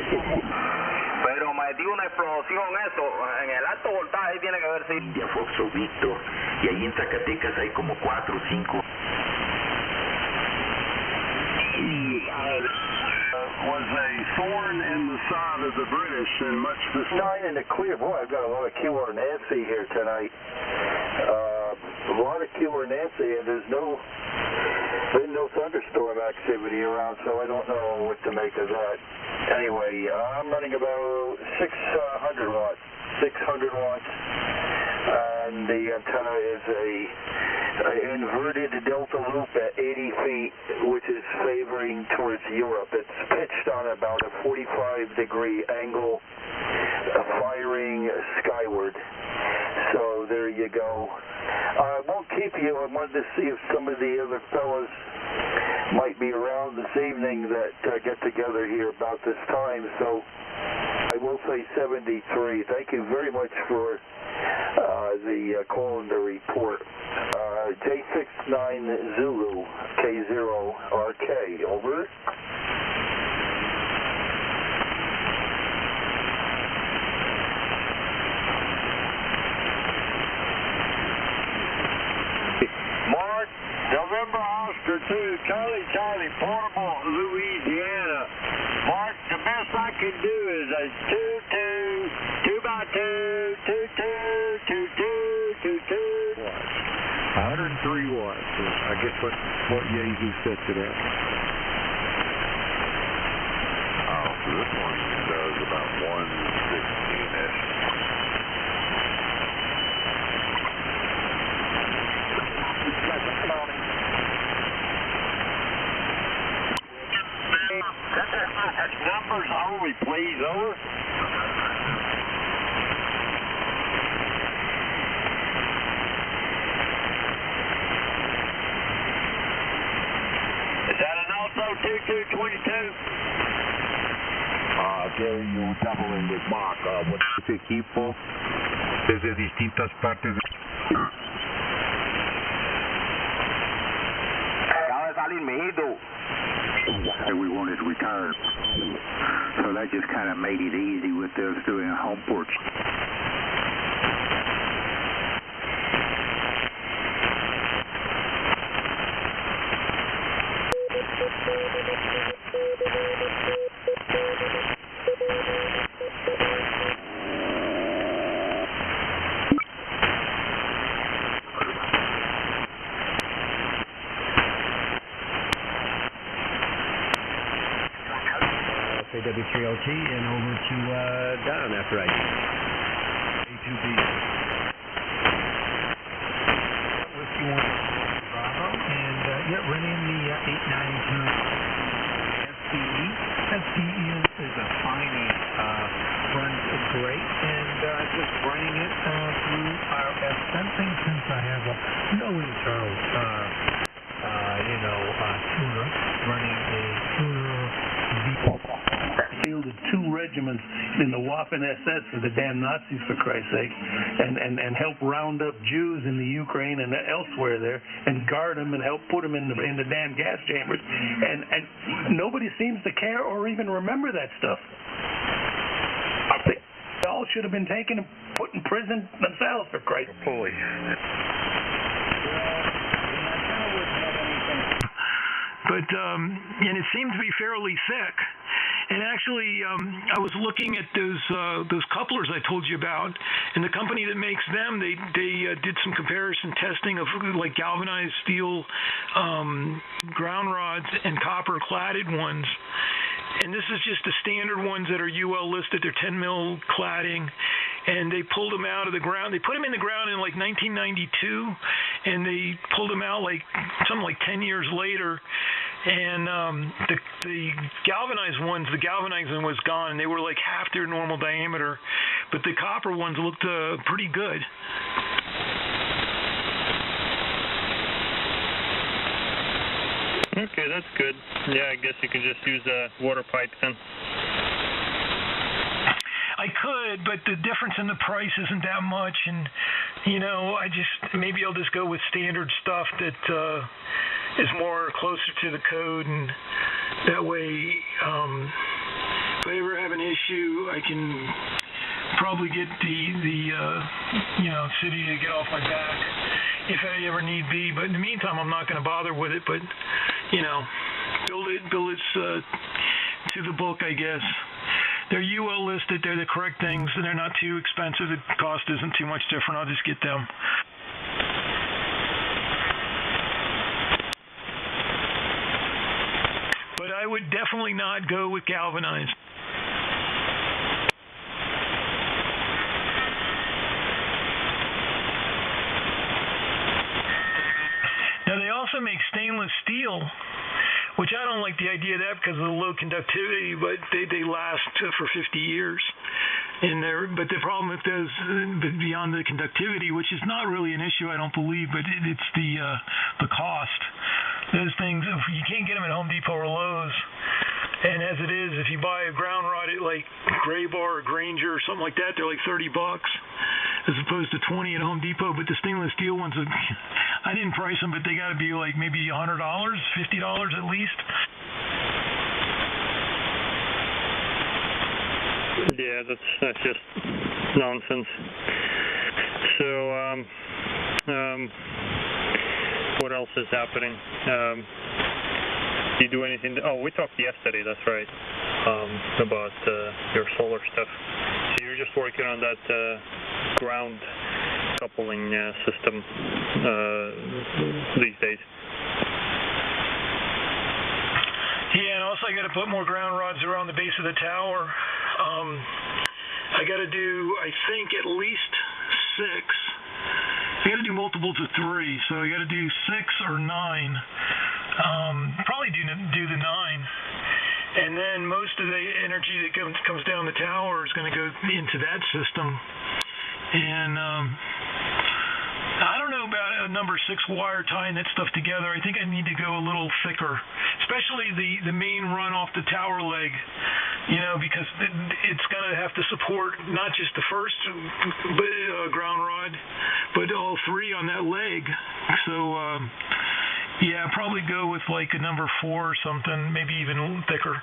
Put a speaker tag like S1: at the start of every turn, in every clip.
S1: Pero me dio una explosión esto, en el alto voltaje tiene que ver, sí.
S2: India, Foxo, Víctor, y ahí en Zacatecas hay como 4 o 5.
S3: Was a thorn in the side of the British and much the same.
S4: 9 in the clear. Boy, I've got a lot of QR Nancy here tonight. A lot of QR Nancy, and there's been no thunderstorm activity around, so I don't know what to make of that. Anyway, I'm running about 600 watts. 600 watts. And the antenna is a inverted delta loop at 80 feet, which is favoring towards Europe. It's pitched on about a 45-degree angle, firing skyward. So there you go. I won't keep you. I wanted to see if some of the other fellas might be around this evening that get together here about this time. So I will say 73. Thank you very much for the call and the report. J69 Zulu K0 RK, over.
S3: Mark, November Oscar 2, Charlie, Portable, Louisiana. Mark, the best I can do is a 2-2, 2x2, 2-2, 2-2, 2-2.
S5: 103 watts. I guess what Yeezy sets it at.
S3: Oh, so this one does about 116-ish. That's numbers only, please, over. Is that an also 2222?
S5: Gary, you double with Mark. Este equipo desde distintas partes de...
S1: Acaba de salir, mijito.
S2: We wanted to return. So that just kind of made it easy with us doing a home port.
S6: W3OT and over to Don after I A2B. Whiskey 1 Bravo, and running the 892 SDE. SDE is a fine, runs great, and just running it through RF sensing since I have no internal, tuner, running a tuner
S7: fielded 2 regiments in the Waffen SS for the damn Nazis, for Christ's sake, and help round up Jews in the Ukraine and elsewhere there, and guard them and help put them in the damn gas chambers, and nobody seems to care or even remember that stuff. They all should have been taken and put in prison themselves, for Christ's sake.
S5: Holy.
S8: But and it seemed to be fairly thick. And actually, I was looking at those couplers I told you about, and the company that makes them, they did some comparison testing of like galvanized steel ground rods and copper cladded ones. And this is just the standard ones that are UL listed. They're 10 mil cladding, and they pulled them out of the ground. They put them in the ground in like 1992, and they pulled them out like something like 10 years later. And the galvanized ones, the galvanizing was gone, and they were like half their normal diameter, but the copper ones looked pretty good.
S9: Okay, that's good. Yeah, I guess you could just use a water pipe then.
S8: I could, but the difference in the price isn't that much, and maybe I'll just go with standard stuff that is more closer to the code, and that way if I ever have an issue, I can probably get the city to get off my back if I ever need be. But in the meantime, I'm not going to bother with it. But build it to the book, I guess. They're UL listed. They're the correct things, and they're not too expensive. The cost isn't too much different. I'll just get them. But I would definitely not go with galvanized. Now, they also make stainless steel, which I don't like the idea of that because of the low conductivity, but they last for 50 years. But the problem with those, beyond the conductivity, which is not really an issue, I don't believe, but it's the cost. Those things, you can't get them at Home Depot or Lowe's. And as it is, if you buy a ground rod at like Gray Bar or Granger or something like that, they're like $30 as opposed to $20 at Home Depot. But the stainless steel ones, I didn't price them, but they got to be like maybe $100, $50 at least.
S9: Yeah, that's just nonsense. So, what else is happening? Do you do anything? We talked yesterday, that's right, about your solar stuff. So you're just working on that ground coupling system these days.
S8: Yeah, and also I got to put more ground rods around the base of the tower. I got to do, I think, at least 6. I got to do multiples of 3, so I got to do 6 or 9. Probably do the 9. And then most of the energy that comes down the tower is going to go into that system. And I don't know about a number 6 wire tying that stuff together. I think I need to go a little thicker, especially the main run off the tower leg, because it's going to have to support not just the first ground rod, but all 3 on that leg. So, yeah, probably go with like a number 4 or something, maybe even thicker.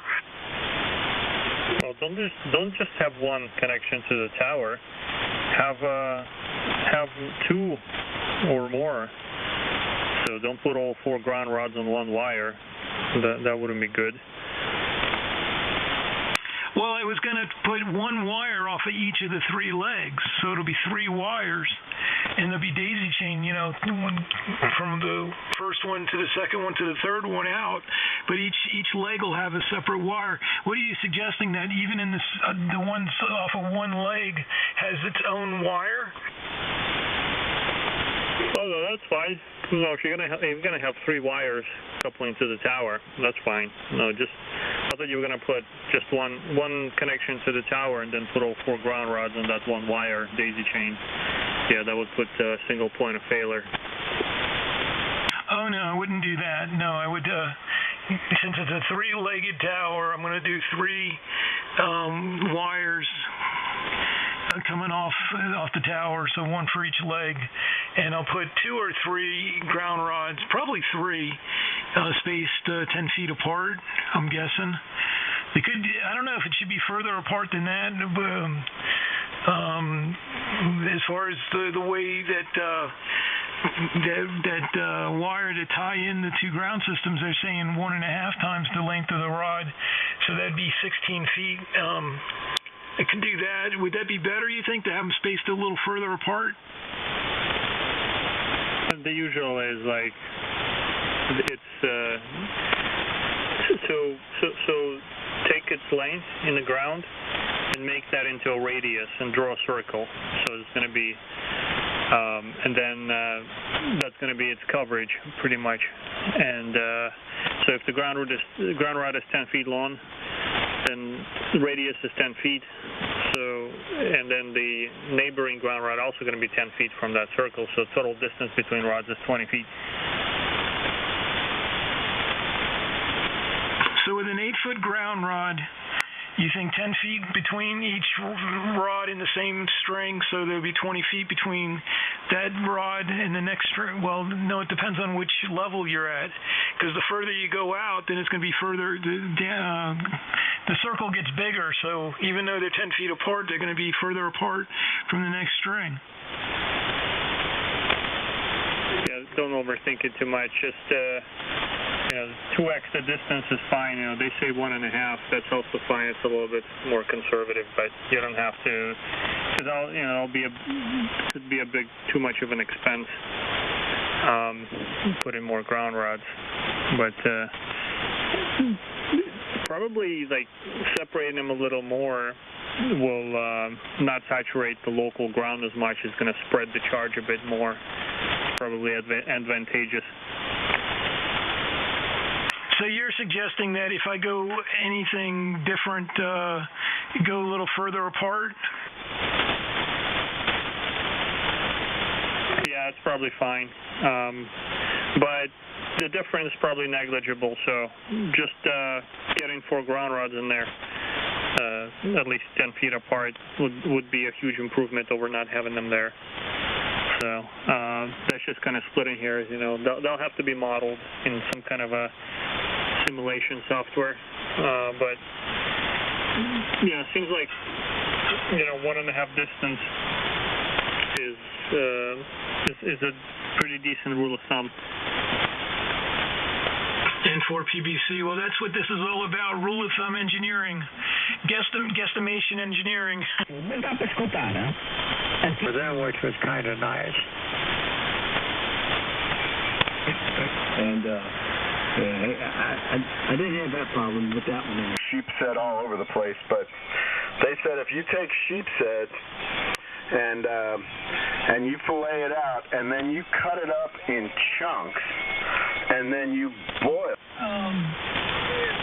S9: Well, don't just have one connection to the tower. Have 2 or more. So don't put all 4 ground rods on one wire. That wouldn't be good.
S8: Well, I was going to put 1 wire off of each of the 3 legs, so it'll be 3 wires, and there'll be daisy chain, one from the first one to the second one to the third one out, but each leg will have a separate wire. What are you suggesting, that even in this, the one off of one leg has its own wire?
S9: Oh, no, that's fine. No, if you're gonna have 3 wires coupling to the tower, that's fine. No, I thought you were gonna put just one connection to the tower and then put all 4 ground rods on that 1 wire daisy chain. Yeah, that would put a single point of failure.
S8: Oh no, I wouldn't do that. No, I would. Since it's a 3-legged tower, I'm going to do 3 wires coming off the tower, so 1 for each leg, and I'll put 2 or 3 ground rods, probably 3, spaced 10 feet apart, I'm guessing. They could, I don't know if it should be further apart than that, as far as the way that wire to tie in the 2 ground systems, they're saying 1.5 times the length of the rod, so that'd be 16 feet. I could do that. Would that be better, you think, to have them spaced a little further apart?
S9: The usual is like it's so take its length in the ground and make that into a radius and draw a circle. So it's going to be and then that's going to be its coverage pretty much. And so if the ground rod is 10 feet long, then the radius is 10 feet. So, and then the neighboring ground rod also going to be 10 feet from that circle. So total distance between rods is 20 feet.
S8: So with an 8-foot ground rod, you think 10 feet between each rod in the same string, so there'll be 20 feet between that rod and the next string? Well, no, it depends on which level you're at, because the further you go out, then it's going to be further the circle gets bigger. So even though they're 10 feet apart, they're going to be further apart from the next string.
S9: Yeah, don't overthink it too much. Just 2x the distance is fine. They say 1.5. That's also fine. It's a little bit more conservative, but you don't have to, because could be a big, too much of an expense. Put in more ground rods, but probably like separating them a little more will not saturate the local ground as much. It's going to spread the charge a bit more. Probably advantageous.
S8: So you're suggesting that if I go anything different, go a little further apart?
S9: Yeah, it's probably fine. But the difference is probably negligible, so just getting 4 ground rods in there, at least 10 feet apart, would be a huge improvement over not having them there. So that's just kind of splitting hairs. They'll have to be modeled in some kind of a simulation software. But yeah, it seems like 1.5 distance is a pretty decent rule of thumb.
S8: And for PBC, well, that's what this is all about, rule of thumb engineering, guesstimation engineering.
S2: For them, which was kind of nice.
S10: And I didn't have that problem with that one.
S4: Sheep set all over the place, but they said if you take sheep set and you fillet it out, and then you cut it up in chunks, and then you boil.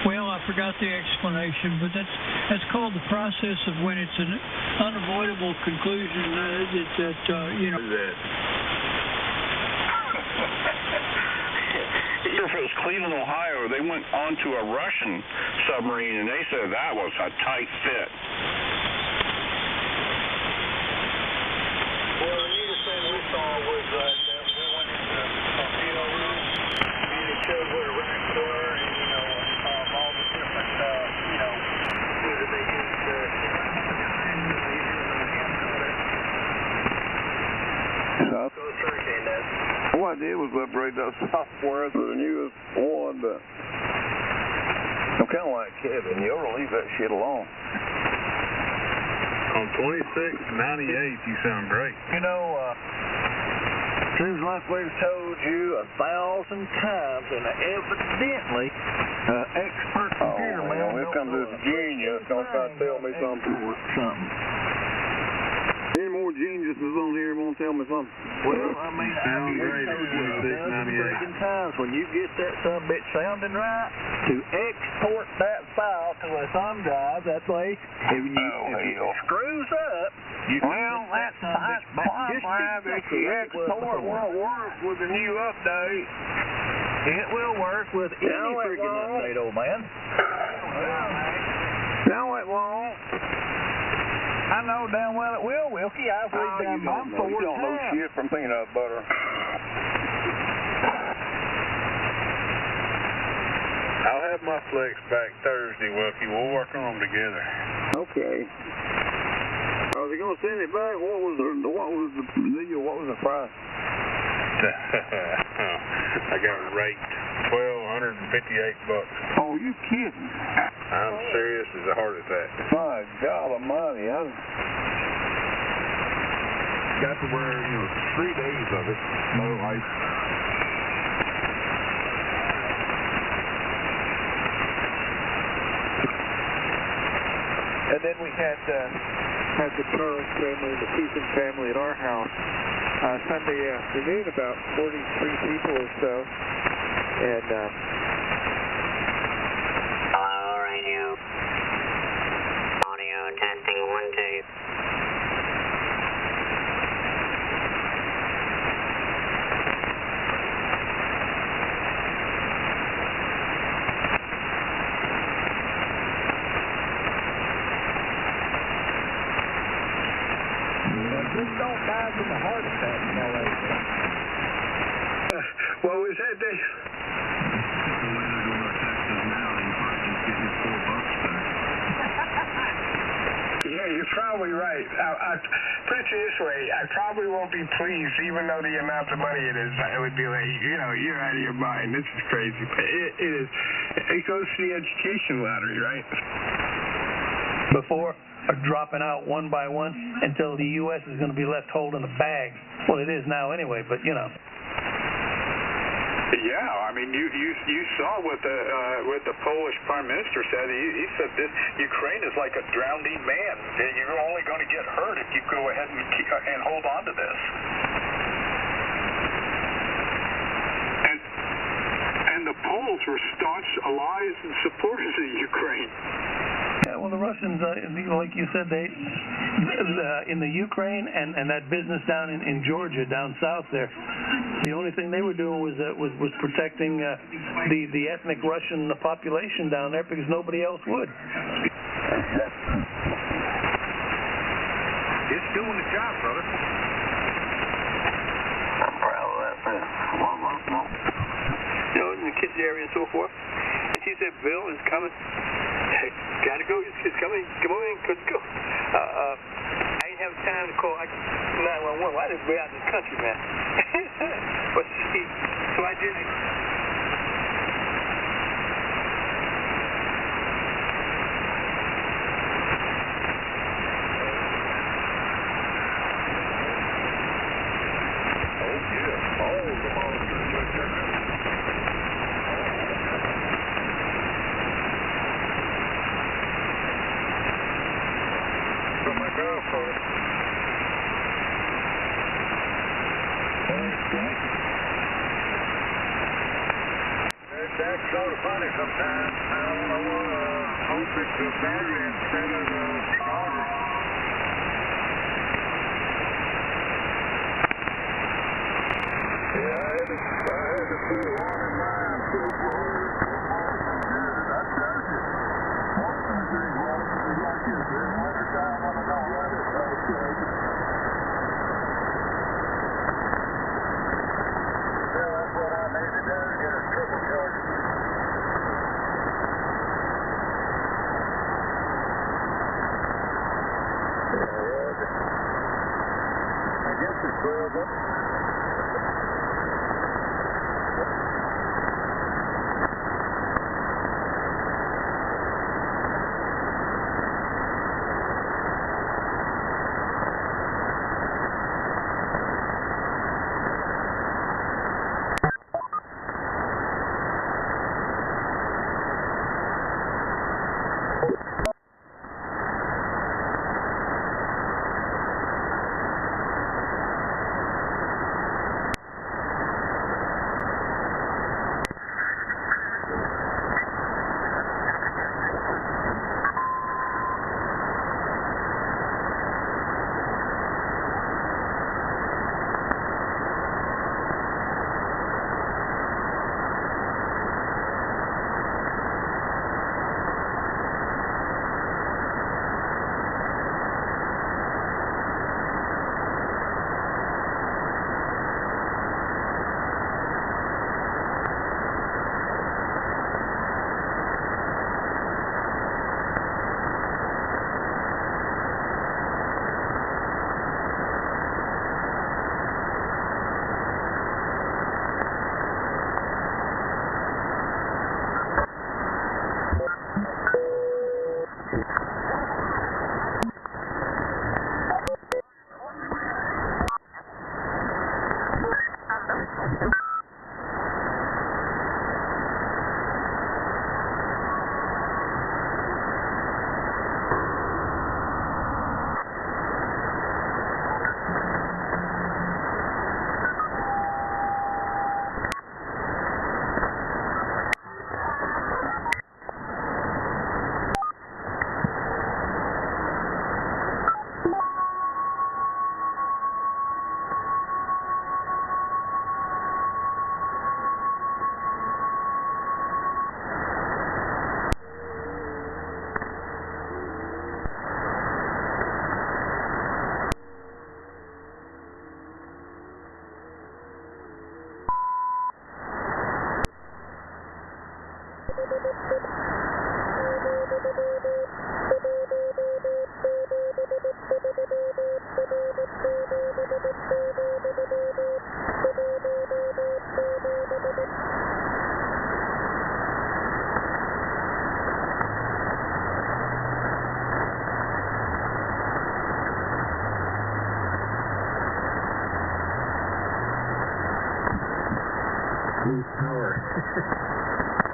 S11: Well, I forgot the explanation, but that's called the process of when it's an unavoidable conclusion that
S12: If it was Cleveland, Ohio, they went onto a Russian submarine, and they said that was a tight fit.
S4: Well, the neatest thing we saw was that we went into the torpedo room, and it showed where the racks were, and all the different, whether they used Ghost Hurricane did. What I did was upgrade that software to the newest one, but I'm kind of like Kevin. You ought to leave that shit alone.
S3: On 2698, you sound great.
S4: Seems like we've told you 1,000 times, and evidently, expert computer man. Here comes this genius. Don't try to tell me something. Any more geniuses on here won't tell me something? Well, I mean,
S3: sound great at 2698.
S4: Times when you get that sumbitch sounding right, to export that file to a thumb drive, that way, if it screws up, that's live that you export won't work with the new update. It will work with any friggin' update, old man. No, it won't. I know damn well it will, Wilkie. I've read down mine 4 times. You don't know shit from peanut butter.
S3: I'll have my flex back Thursday, Wilkie. We'll work on them together.
S4: Okay. Are they going to send it back? What was the deal? What was the price?
S3: I got raked $1,258.
S4: Oh, you kidding?
S3: I'm serious as a heart attack.
S4: My God Almighty! I
S3: got to wear 3 days of it. No ice.
S4: And then we had the Charles family, the Keeson family at our house Sunday afternoon, about 43 people or so, and
S13: hello, radio. Audio testing 1, 2.
S4: just don't die from a heart attack and all that stuff. Well, we said this.
S2: People when I go to Texas now, you probably just get your $4 back.
S14: probably right. I put it this way, I probably won't be pleased, even though the amount of money it is. I would be like, you know, you're out of your mind. This is crazy. But it is. It goes to the education lottery, right?
S7: Before are dropping out one by one until the U.S. is going to be left holding the bag. Well, it is now anyway, but you know.
S2: Yeah, I mean, you saw what the Polish Prime Minister said. He said this Ukraine is like a drowning man. You're only going to get hurt if you go ahead and hold on to this. And the Poles were staunch allies and supporters of Ukraine.
S7: Yeah, well, the Russians, like you said, they in the Ukraine and that business down in Georgia, down south there, the only thing they were doing was protecting the ethnic Russian population down there because nobody else would.
S2: It's doing the job, brother.
S15: You know, in the kids' area and so forth. And she said, Bill is coming. Gotta go. It's coming. Come on in. Let's go. I didn't have time to call 911. I just way out in the country, man. But see, so I did.
S2: That's so funny sometimes. I don't want to hope it's too bad instead of stronger. Yeah, I had to put it on in mind. I tell you, most of the things won't be like this in wintertime when I don't let it. That's what I need to do to get a triple charge. I guess it's 12 up.
S16: Power.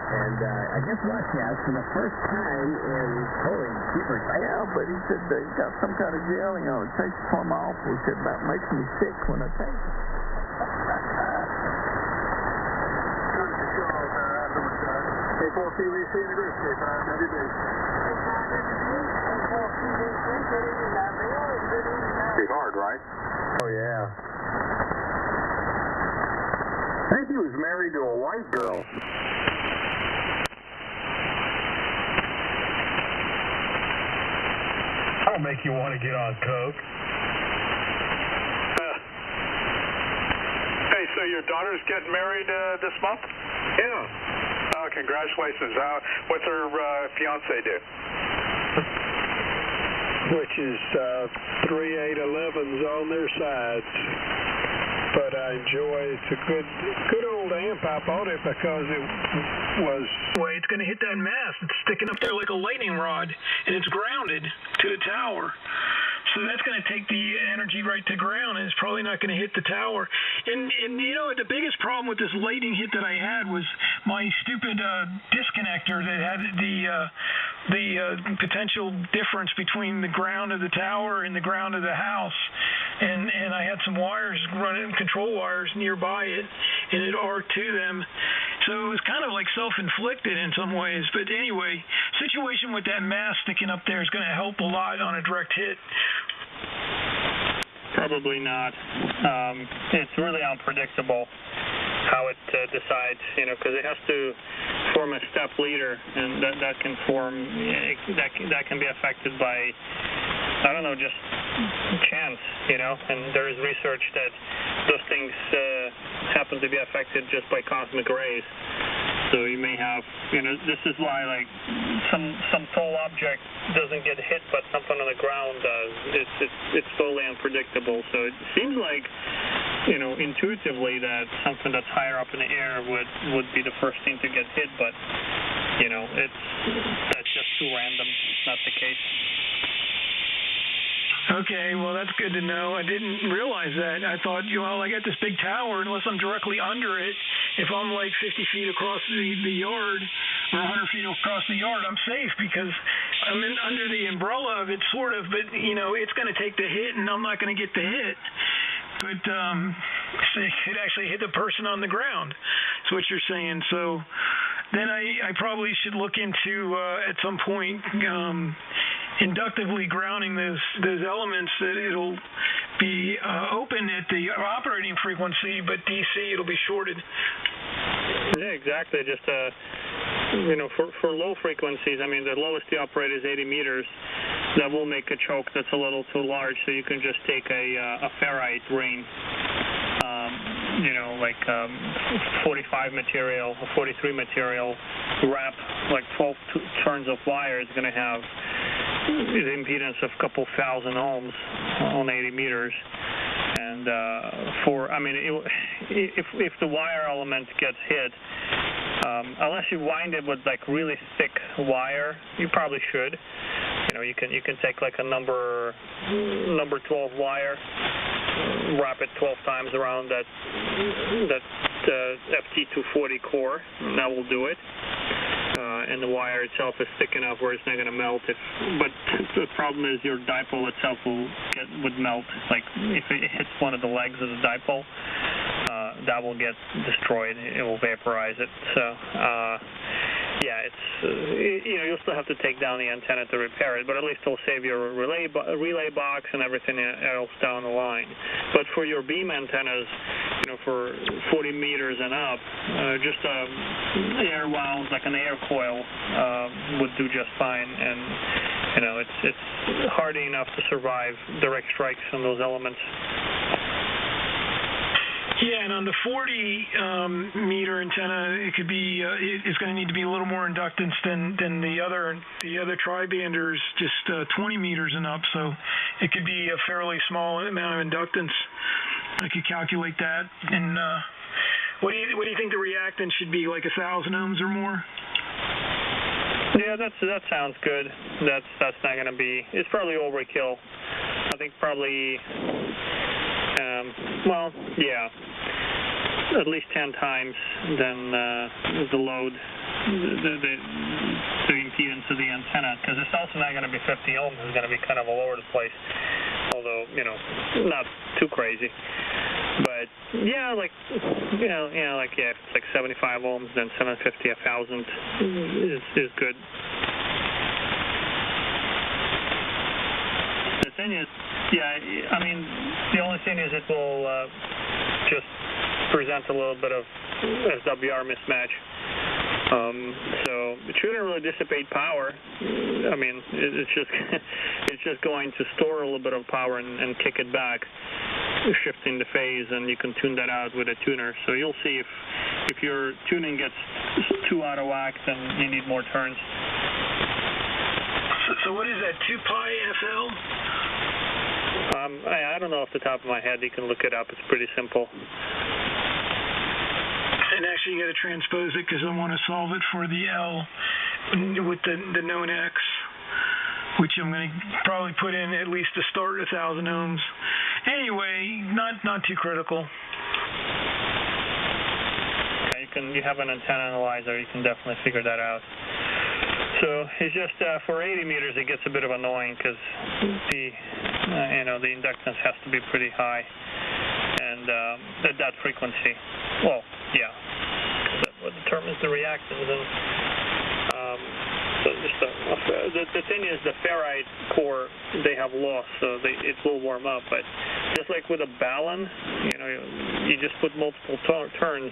S16: And I guess Westcast for the first time in holy keepers. Yeah, but he said he got some kind of gel. You know, it takes plumb off. He said that makes me sick when I take it.
S17: K4PVC introduced, K5WB.
S3: Be hard, right?
S17: Oh, yeah. I think he was married to a white girl. That'll make you want to get on coke.
S2: Hey, so your daughter's getting married this month?
S17: Yeah.
S2: Congratulations. What's her fiance do?
S17: Which is 3811s on their sides. But I enjoy it's a good old amp. I bought it because it was.
S8: Well, it's going to hit that mast. It's sticking up there like a lightning rod, and it's grounded to the tower. So that's going to take the energy right to ground, and it's probably not going to hit the tower. And you know, the biggest problem with this lightning hit that I had was my stupid disconnector that had the potential difference between the ground of the tower and the ground of the house. And I had some wires running, control wires nearby it, and it arced to them. So it was kind of like self-inflicted in some ways. But anyway, situation with that mast sticking up there is going to help a lot on a direct hit.
S9: Probably not. It's really unpredictable how it decides, you know, because it has to form a step leader, and that can be affected by, I don't know, just chance, you know. And there is research that those things happen to be affected just by cosmic rays. So you may have, you know, this is why, like, some tall object doesn't get hit, but something on the ground does. It's totally unpredictable. So it seems like, you know, intuitively that something that's higher up in the air would be the first thing to get hit, but, you know, that's just too random. It's not the case.
S8: Okay, well, that's good to know. I didn't realize that. I thought, well, I got this big tower, unless I'm directly under it, if I'm like 50 feet across the yard or 100 feet across the yard, I'm safe because I'm under the umbrella of it, sort of, but, you know, it's going to take the hit, and I'm not going to get the hit. But it actually hit the person on the ground. That's what you're saying. So then I probably should look into, at some point, inductively grounding those elements, that it'll be open at the operating frequency, but DC it'll be shorted.
S9: Yeah, exactly. Just you know, for low frequencies, I mean, the lowest you operate is 80 meters. That will make a choke that's a little too large, so you can just take a ferrite ring. You know, like 45 material, 43 material, wrap like 12 turns of wire. It's going to have the impedance of a couple thousand ohms on 80 meters. And if the wire element gets hit, unless you wind it with like really thick wire, you probably should. You know, you can take like a number 12 wire, wrap it 12 times around that FT240 core, and that will do it. And the wire itself is thick enough where it's not going to melt. But the problem is your dipole itself would melt. Like if it hits one of the legs of the dipole, that will get destroyed. It will vaporize it. So yeah, it's you know, you'll still have to take down the antenna to repair it, but at least it'll save your relay box and everything else down the line. But for your beam antennas, you know, for 40 meters and up, just air wound, like an air coil, would do just fine. And you know, it's hardy enough to survive direct strikes on those elements.
S8: Yeah, and on the 40 meter antenna, it could be it's going to need to be a little more inductance than the other tri-banders, just 20 meters and up. So it could be a fairly small amount of inductance. I could calculate that. And what do you think the reactance should be? Like 1,000 ohms or more?
S9: Yeah, that sounds good. That's not going to be. It's probably overkill. I think probably. Well, yeah, at least 10 times than the load, the impedance of the antenna, because it's also not going to be 50 ohms. It's going to be kind of all over the place, although, not too crazy. But, yeah, like, if it's like 75 ohms, then 750, 1,000 is good. The thing is, yeah, I mean, the only thing is it will just present a little bit of SWR mismatch. So it shouldn't really dissipate power. I mean, it's just going to store a little bit of power and kick it back, shifting the phase, and you can tune that out with a tuner. So you'll see if your tuning gets too out of whack, then you need more turns.
S8: So what is that, 2 pi FL?
S9: I don't know off the top of my head. You can look it up. It's pretty simple.
S8: And actually, you got to transpose it because I want to solve it for the L with the known X, which I'm going to probably put in at least to start 1,000 ohms. Anyway, not too critical.
S9: Yeah, you have an antenna analyzer. You can definitely figure that out. So it's just for 80 meters, it gets a bit of annoying because the inductance has to be pretty high, and at that frequency. Well, yeah, that's what determines the reactance. And so just the thing is, the ferrite core, they have loss, so it will warm up. But just like with a balun, you just put multiple turns,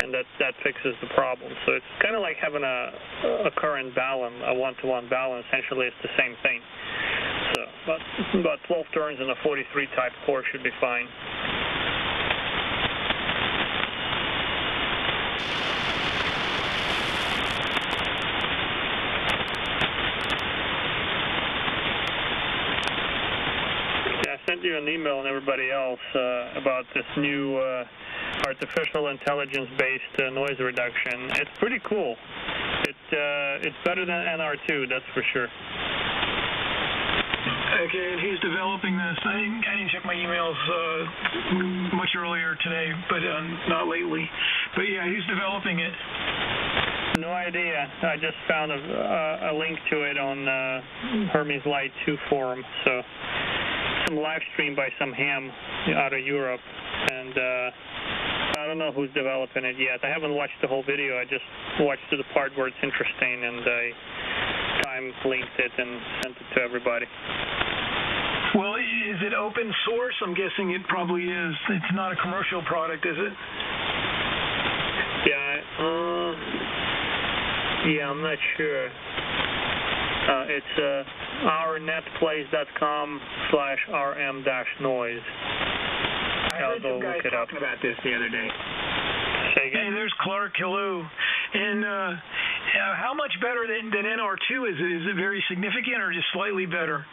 S9: and that fixes the problem. So it's kind of like having a current balun, a one-to-one balun. Essentially, it's the same thing. So about 12 turns in a 43 type core should be fine. I sent you an email and everybody else about this new artificial intelligence-based noise reduction. It's pretty cool. It's better than NR2, that's for sure.
S8: Okay, and he's developing this. I didn't check my emails much earlier today, but not lately. But yeah, he's developing it.
S9: No idea. I just found a link to it on Hermes Light 2 forum. So some live stream by some ham out of Europe, and I don't know who's developing it yet. I haven't watched the whole video. I just watched the part where it's interesting, and I time linked it and sent it to everybody.
S8: Well, is it open source? I'm guessing it probably is. It's not a commercial product, is it?
S9: Yeah, I'm not sure. It's ournetplays.com/rm-noise.
S6: I heard some guys talking about this the other day.
S9: Say again?
S8: Hey, there's Clark. Hello. And how much better than NR2 is it? Is it very significant or just slightly better?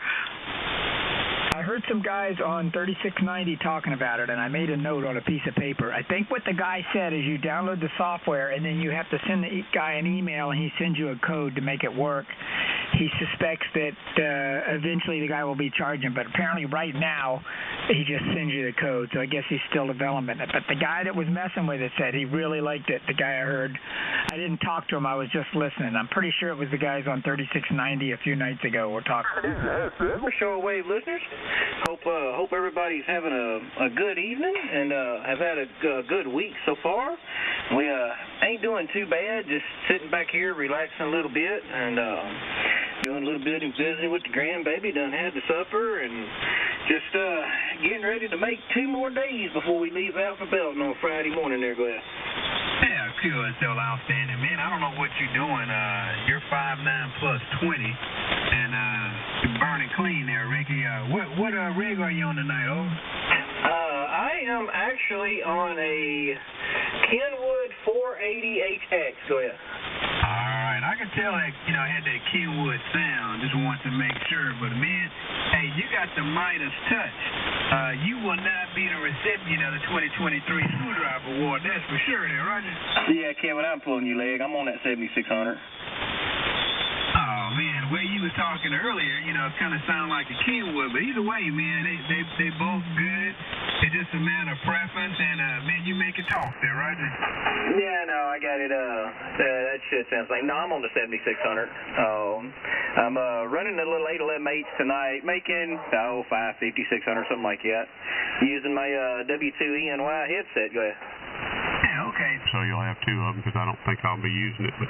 S6: I heard some guys on 3690 talking about it, and I made a note on a piece of paper. I think what the guy said is you download the software, and then you have to send the guy an email, and he sends you a code to make it work. He suspects that eventually the guy will be charging, but apparently right now he just sends you the code, so I guess he's still developing it. But the guy that was messing with it said he really liked it, the guy I heard. I didn't talk to him, I was just listening. I'm pretty sure it was the guys on 3690 a few nights ago were talking.
S18: For shortwave listeners, hope everybody's having a good evening and have had a good week so far. We ain't doing too bad, just sitting back here relaxing a little bit and doing a little bit of visiting with the grandbaby. Done had the supper and just getting ready to make 2 more days before we leave out for Belton on Friday morning there, Glass.
S19: Yeah, cool. It's still outstanding. Man, I don't know what you're doing. You're 5'9 plus 20 and you're burning clean there, Ricky. What rig are you on tonight, over?
S18: I am actually on a Kenwood 480HX. Go ahead.
S19: All right, I can tell that, I had that Kenwood sound. Just wanted to make sure. But, man, hey, you got the Midas touch. You will not be the recipient of the 2023 Screwdriver Award. That's for sure there, Roger.
S18: Yeah, Kevin, I'm pulling you leg. I'm on that 7600.
S19: Oh, man, the way you was talking earlier, it kind of sounded like a Kenwood. But either way, man, they both good. It's just a matter of preference. And, man, you make it talk there, Roger.
S18: Yeah, no, I got it. That shit sounds like... No, I'm on the 7600. I'm running a little 811H tonight, making, 550, 600, something like that. Using my W2ENY headset. Go ahead.
S19: Yeah, okay.
S3: So you'll have two of them because I don't think I'll be using it, but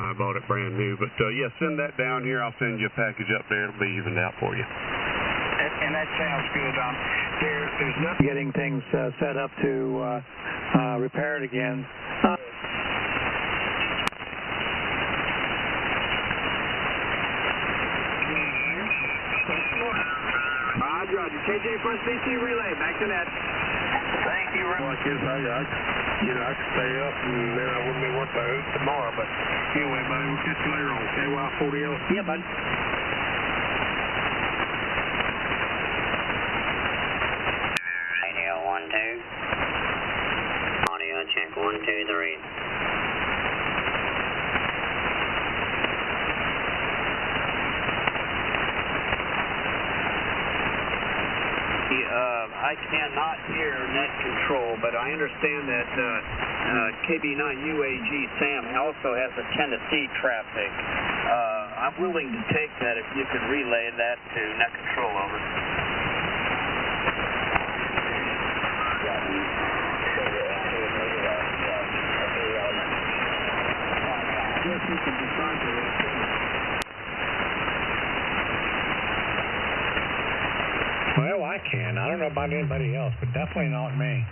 S3: I bought it brand new. But, yeah, send that down here. I'll send you a package up there. It'll be evened out for you.
S10: And that sounds good. There's nothing getting things set up to repair it again.
S15: Roger. KJ first BC relay. Back to net. Thank you.
S17: Like this, I could stay up and then I wouldn't be worth the hoop tomorrow. But anyway, buddy, we'll catch you later on KY40L.
S15: Yeah, bud.
S13: Radio 1-2. Audio check 1-2-3.
S15: I cannot hear net control, but I understand that KB9UAG Sam also has a Tennessee traffic. I'm willing to take that if you could relay that to net control, over.
S10: Yes, we can decipher it.
S17: Well, I can. I don't know about anybody else, but definitely not me.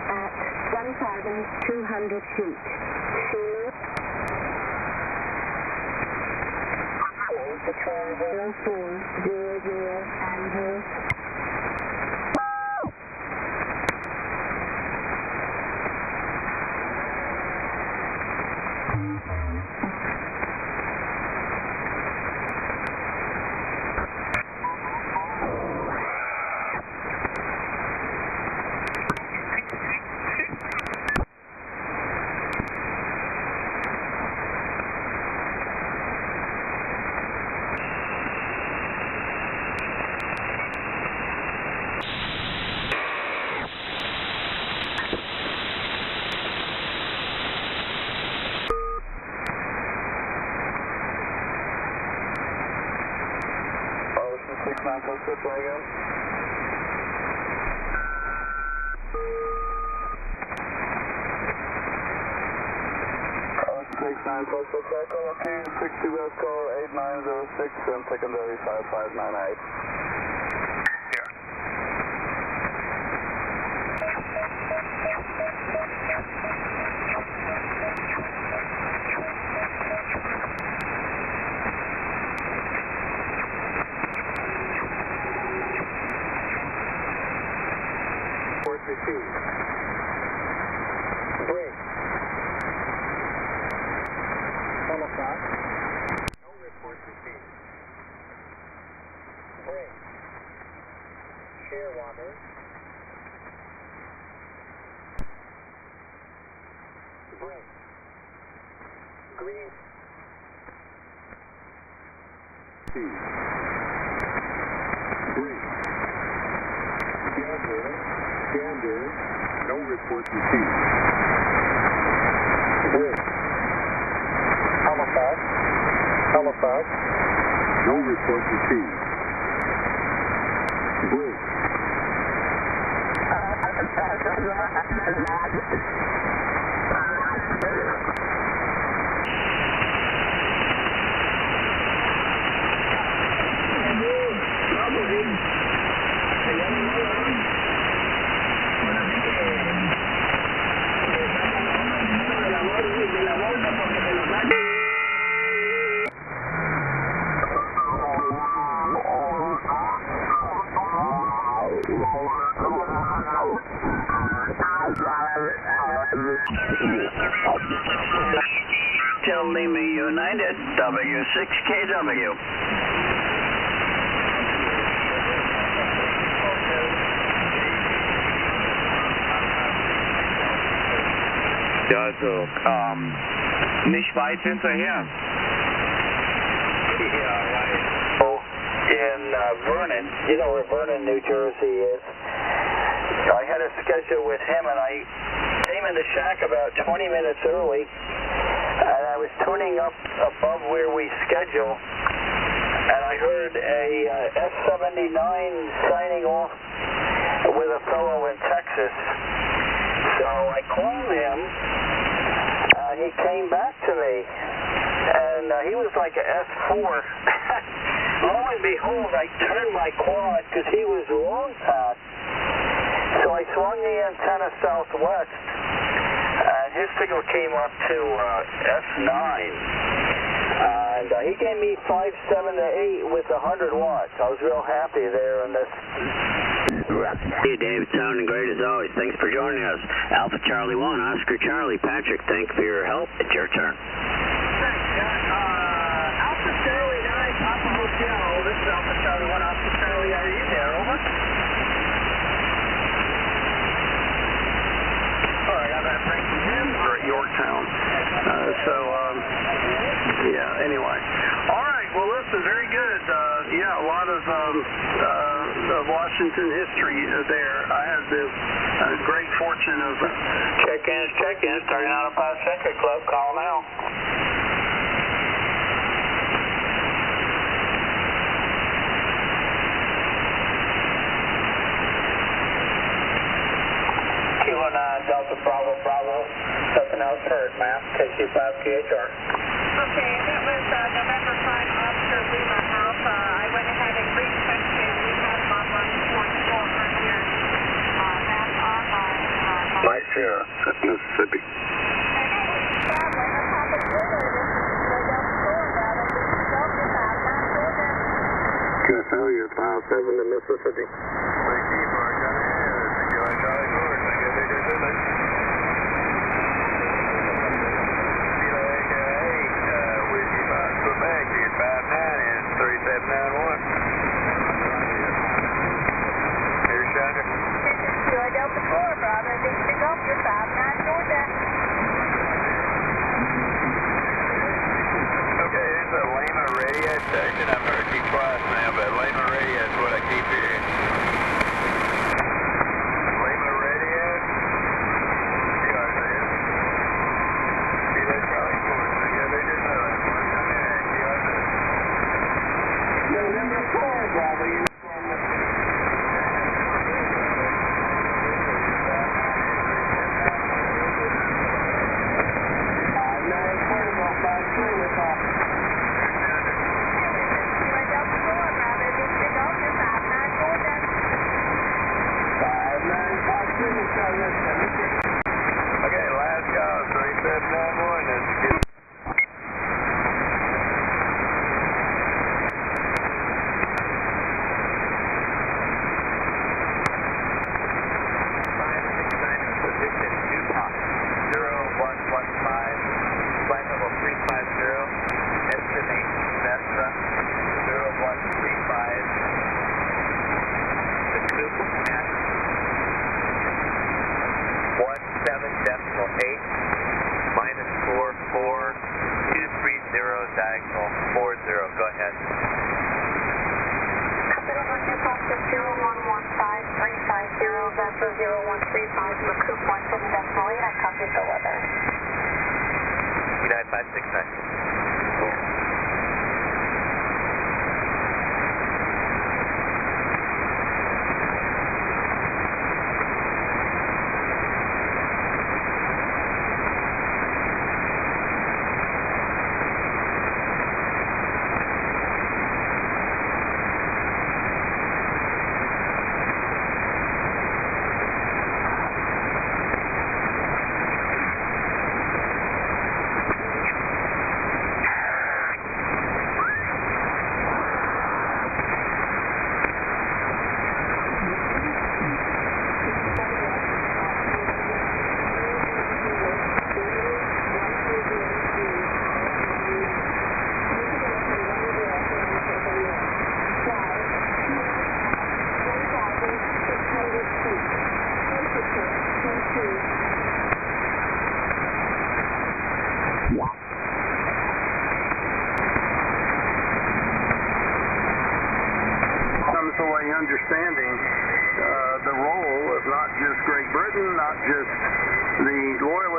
S20: At 1,200 feet. Between 0400 and
S4: 6946 again. Echo, okay, 62 West call 8906 and secondary 5598. Green.
S5: Green. Gander. No reports received.
S4: Green. Halifax. Halifax.
S5: No reports received. Green.
S16: Till Lima United, W6KW.
S12: Ja, also, nicht weit hinterher.
S4: Yeah, right. In Vernon, you know where Vernon, New Jersey is. I had a schedule with him, and I came in the shack about 20 minutes early, and I was tuning up above where we schedule, and I heard a F-79 signing off with a fellow in Texas. So I called him, and he came back to me, and he was like a S-4. Lo and behold, I turned my quad because he was long past. So I swung the antenna southwest, and his signal came up to F9. And he gave me 5, 7 to 8 with 100 watts. I was real happy there in this.
S16: Hey, Dave, sounding great as always. Thanks for joining us. Alpha Charlie 1, Oscar Charlie. Patrick, thank you for your help. It's your turn.
S20: Thanks, Scott. Alpha Charlie 9, Papa Hotel. This is Alpha Charlie 1, Oscar Charlie. Are you there? Over. All right, I got a break from him.
S7: We're at Yorktown. Yeah, anyway. All right, well, listen, very good. Yeah, a lot of Washington history there. I had the great fortune of
S16: Check-ins, turning out a 5 Century Club. Call now.
S4: Kilo 9, Delta Bravo Bravo. Nothing else heard, ma'am. KC5KHR.
S20: Okay, that was November 5, Oscar Lima Alpha. I went ahead and rechecked it. We have him on line 44 right here. That's on line.
S5: My Sierra, Mississippi. QSL, you're 5-7 to Mississippi.
S20: Delta 4, Bravo, Victor Golf, you're 5-9 Georgia.
S2: Okay, it's a Lima radio station. I've heard you twice now, but Lima radio is what I keep hearing.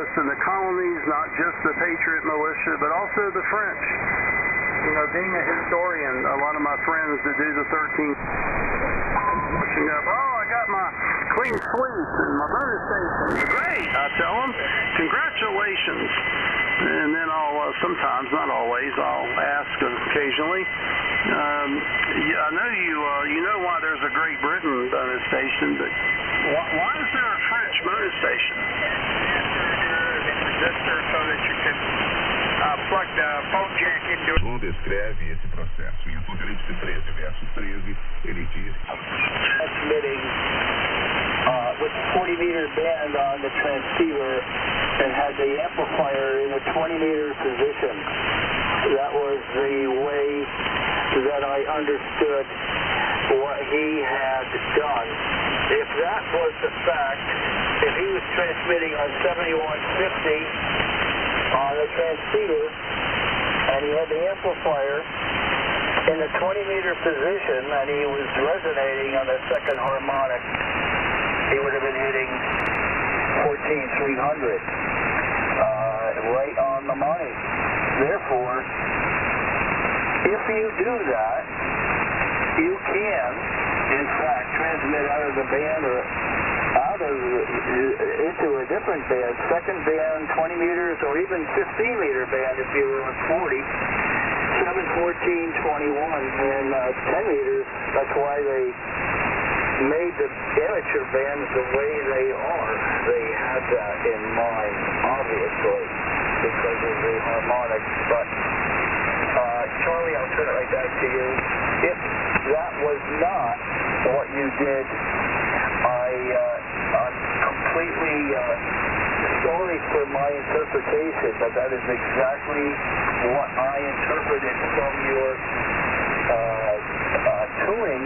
S21: U.S. and the colonies, not just the Patriot militia, but also the French. You know, being a historian, a lot of my friends that do the 13th pushing up, oh, I got my clean sweep and my bonus station. Great, I tell them, congratulations. And then I'll, sometimes, not always, I'll ask occasionally, I know you know why there's a Great Britain bonus station, but why is there a French bonus station?
S14: Resistor so that you can plug the phone jack into it.
S5: Descreve esse processo. Em Apocalipse 13, verso 13, ele diz:
S4: transmitting with 40-meter band on the transceiver and had the amplifier in a 20-meter position. That was the way that I understood what he had done. If that was the fact, if he was transmitting on 7150 on the transceiver and he had the amplifier in a 20-meter position and he was resonating on the second harmonic, he would have been hitting 14,300 right on the money. Therefore, if you do that, you can, in fact, transmit out of the band or out of into a different band, second band, 20 meters, or even 15-meter band if you were on 40, 7, 14, 21, and 10 meters. That's why they made the amateur bands the way they are. They had that in mind, obviously, because of the harmonics. But Charlie, I'll turn it right back to you. If that was not what you did, I'm completely sorry for my interpretation, but that is exactly what I interpreted from your tuning.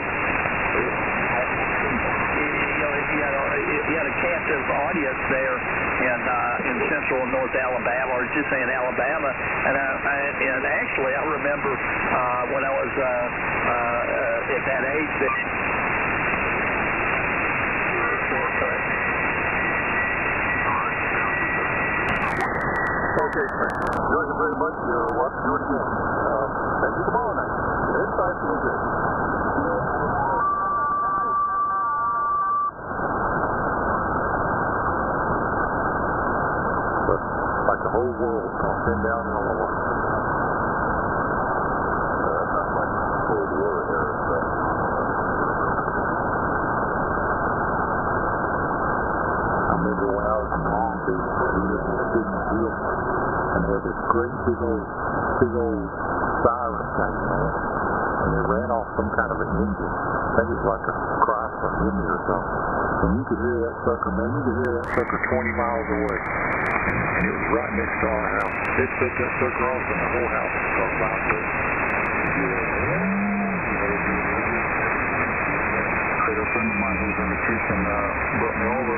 S4: You had a captive audience there in central and north Alabama, or just saying Alabama, and actually I remember when I was at that age that.
S21: Okay, thank you very much. We'll have to do it again. Thank you tomorrow night. Inside the good. Like the whole world's going to send down in Illinois. That's not like Cold War era stuff. I remember when I was in Long Beach, we lived in a big gym, and they had this great big old siren thing, man. And they ran off some kind of an engine. I think it was like a Chrysler Hemi or something. And you could hear that sucker, man. You could hear that sucker 20 miles away. And it was right next to our house. It took that sucker off and the whole house was starting to vibrate. A friend of mine who's in the kitchen brought me over.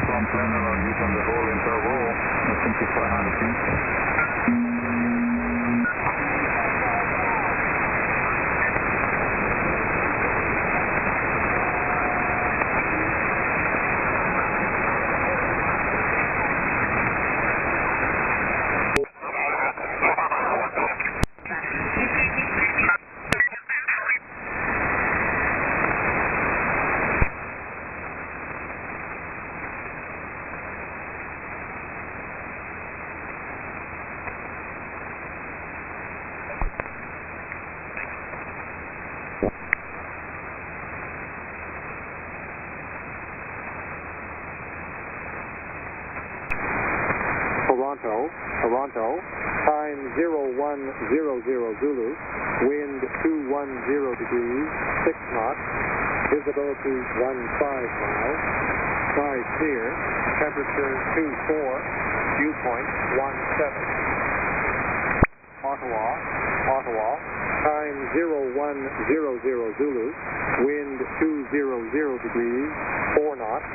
S21: So I'm planning on using the whole entire roll. I think it's 500 people.
S22: Toronto, time 0100 Zulu, wind 210 degrees, 6 knots, visibility 15 miles, sky clear, temperature 24, viewpoint 17. Ottawa, time 0100 Zulu, wind 200 degrees, 4 knots,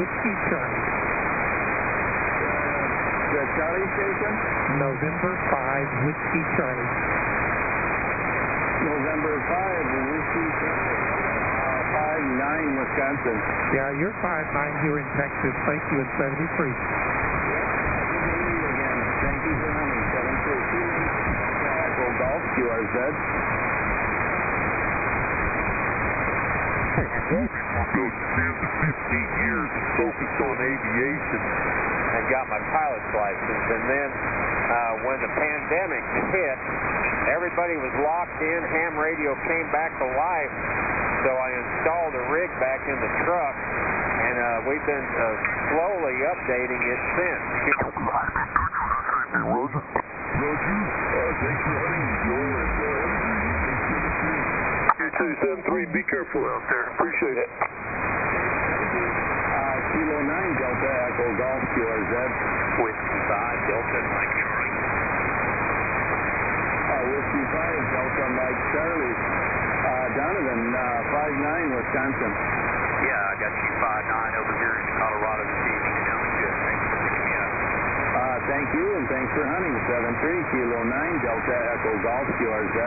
S6: Whiskey Charlie.
S4: The Charlie station?
S6: November 5, Whiskey Charlie.
S4: November 5, Whiskey Charlie. 5-9, Wisconsin.
S6: Yeah, you're 5-9 here in Texas. Thank you, at 73.
S4: Good to hear you again. Thank you for hunting. 73. Echo Golf, QRZ.
S5: Those 10 to 15 years focused on aviation and got my pilot's license. And then when the pandemic hit, everybody was locked in. Ham radio came back to life. So I installed a rig back in the truck, and we've been slowly updating it since.
S21: Roger. Thanks for hunting. Enjoy. 273, be careful out there. Appreciate it.
S4: Kilo 9, Delta Echo Golf, QRZ.
S5: Whiskey 5, Delta, Mike Charlie.
S4: Whiskey 5, Delta Mike Charlie. Donovan, 5-9, Wisconsin.
S5: Yeah, I got you 5-9 over here in Colorado this evening. Sounds good. Thanks for picking me up.
S4: Thank you, and thanks for hunting. 7-3, Kilo 9, Delta Echo Golf, QRZ.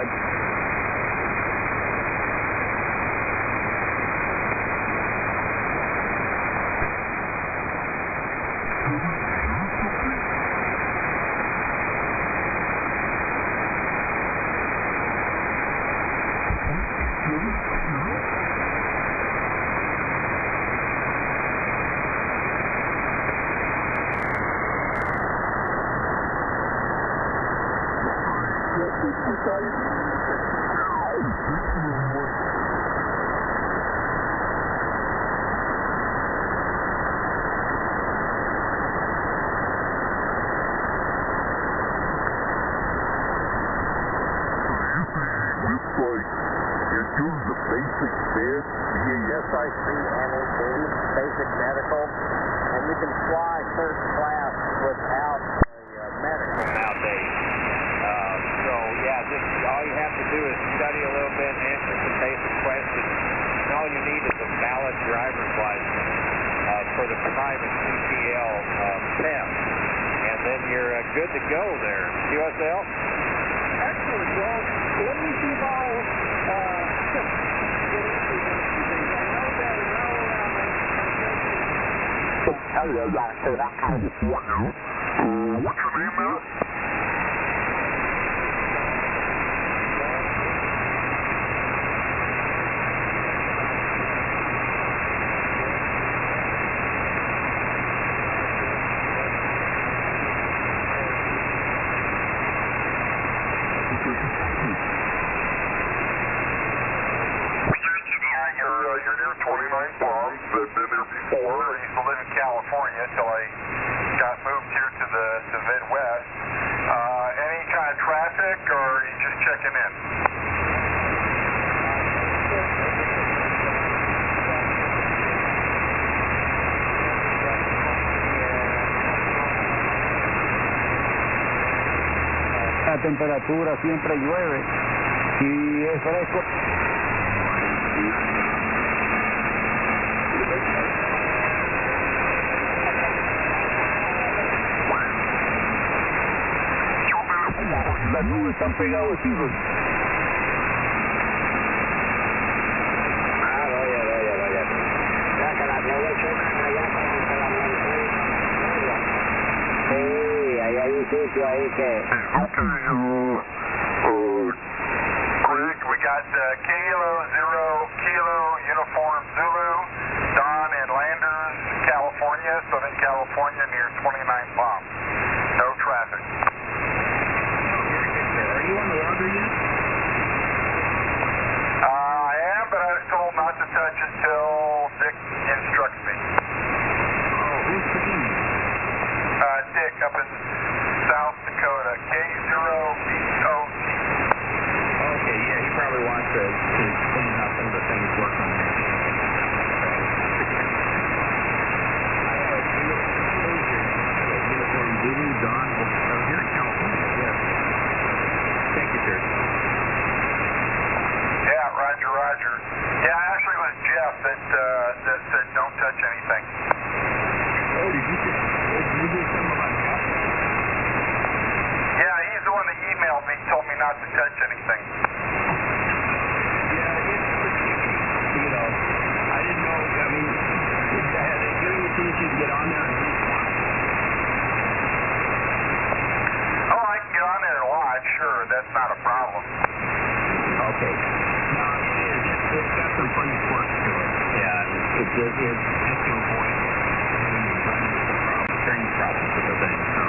S16: Basic medical, and you can fly first class without a medical nowadays. So yeah, just all you have to do is study a little bit and answer some basic questions. And all you need is a valid driver's license for the private CCL test, and then you're good to go there. QSL? Excellent. Well, let me see if I'll
S21: Hello, Doctor. What's your name, man? You're near 29 Palms. I've been there before. I used to live in California until I got moved here to the Midwest. Any kind of traffic, or are you just checking in?
S4: La temperatura siempre llueve y es fresco. Las nubes están pegadas, chicos.
S16: Vaya. Ya que la chocan allá con la montaña. Sí, ahí hay un sitio ahí que...
S21: Greg, we got Kilo 0 Kilo Uniform Zulu, Don in Landers, California, Southern California, near 29 Palms. No traffic.
S19: Are you on the logger yet?
S21: I am, but I was told not to touch until Dick instructs me.
S19: Oh, who's taking you?
S21: Dick up in South Dakota, K0BOT.
S19: Okay, yeah, he probably wants to
S2: that's not a problem.
S16: Okay. No, it is. It's got some funny quirks to it. Yeah. It is just to avoid having to run into the turning problems with the thing. So.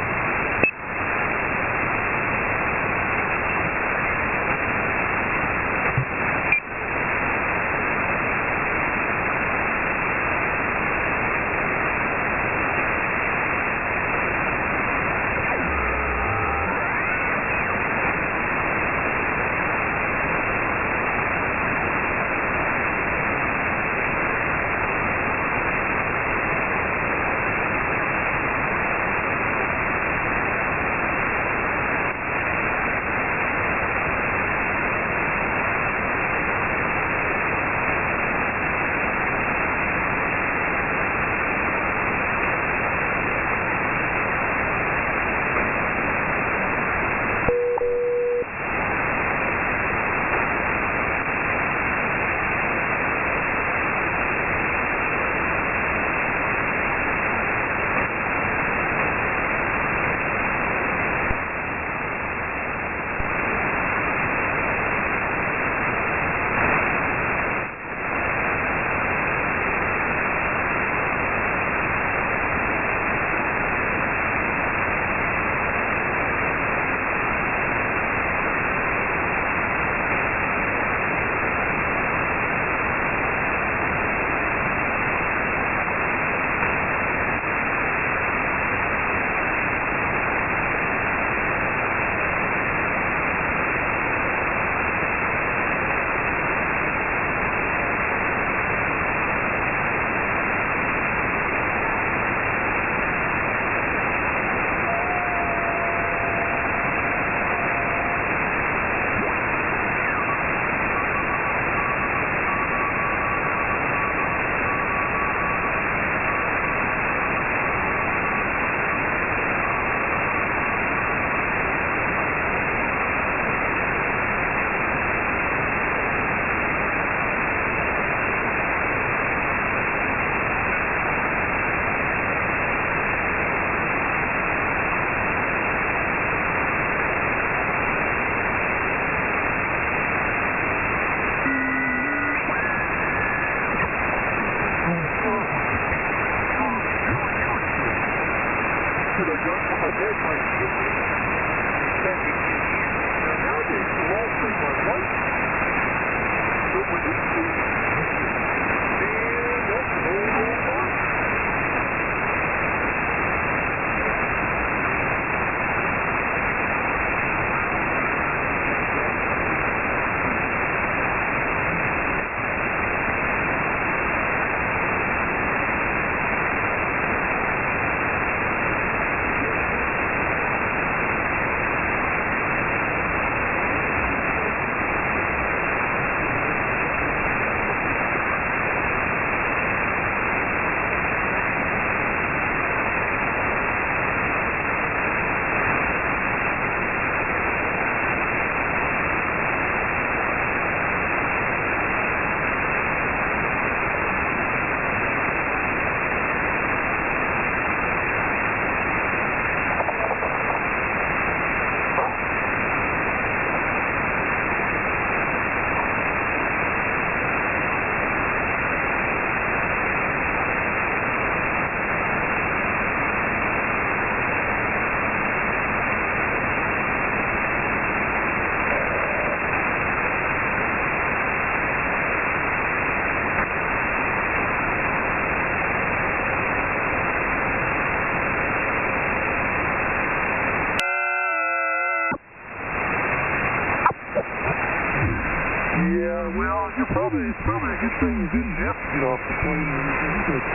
S21: It's probably a good thing you didn't have to get off the plane when you did it.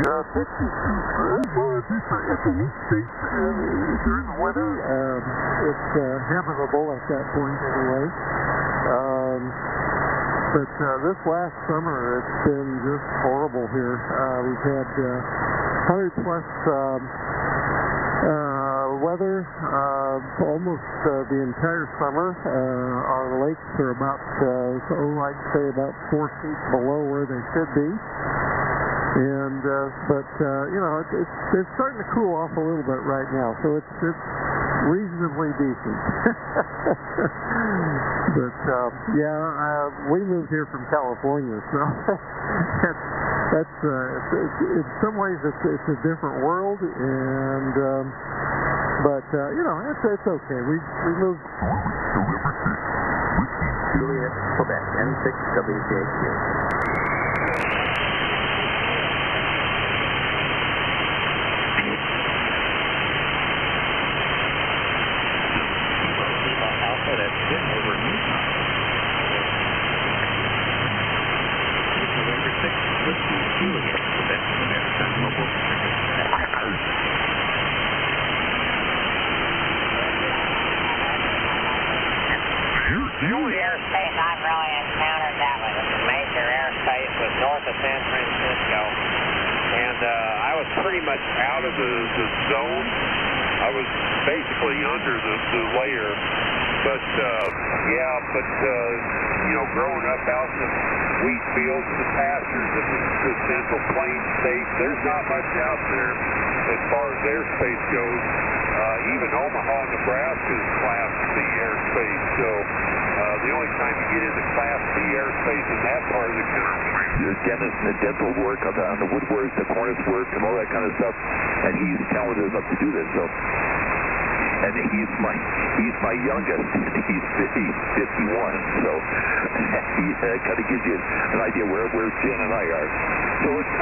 S21: Yeah, it's a neat shape during the winter. It's habitable at that point anyway. But this last summer, it's been just horrible here. We've had 100 plus weather almost the entire summer. Our lakes are about, I'd say about 4 feet below where they should be.
S1: And but you know, it's starting to cool off a little bit right now, so it's reasonably decent. But yeah, we moved here from California, so that's in some ways it's a different world, and but you know, it's okay. We moved.
S16: Juliet, Quebec, N6WJQ. Alpha, that's Jim over Newton. November 6th, Whiskey, Juliet, Quebec, American Mobile Service.
S13: The only airspace I've really encountered that was a major airspace was north of San Francisco.
S5: And I was pretty much out of the zone. I was basically under the layer. But, you know, growing up out in the wheat fields, the pastures of the Central Plains states, there's not much out there as far as airspace goes. Even Omaha, Nebraska is Class B airspace. So the only time you get into Class B airspace in that part of the country.
S11: The dentist and the dental work on the woodwork, the cornice work, and all that kind of stuff. And he's talented enough to do that. So, and he's my youngest. He's 51. So that kind of gives you an idea where Jen and I are. So it's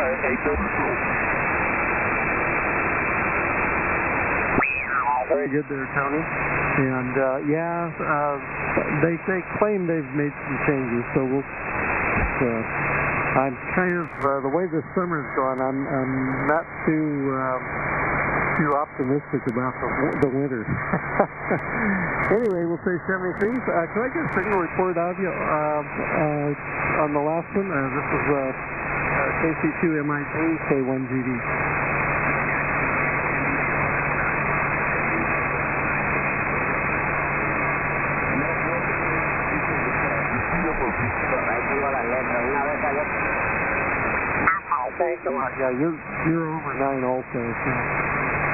S1: very good there, Tony. And they claim they've made some changes, so we'll. I'm kind of the way this summer's gone. I'm not too optimistic about the winter. Anyway, we'll say 73. Can I get a signal report out of you on the last one? This is KC2 MIT K1GD. Yeah, you're over 9 also, so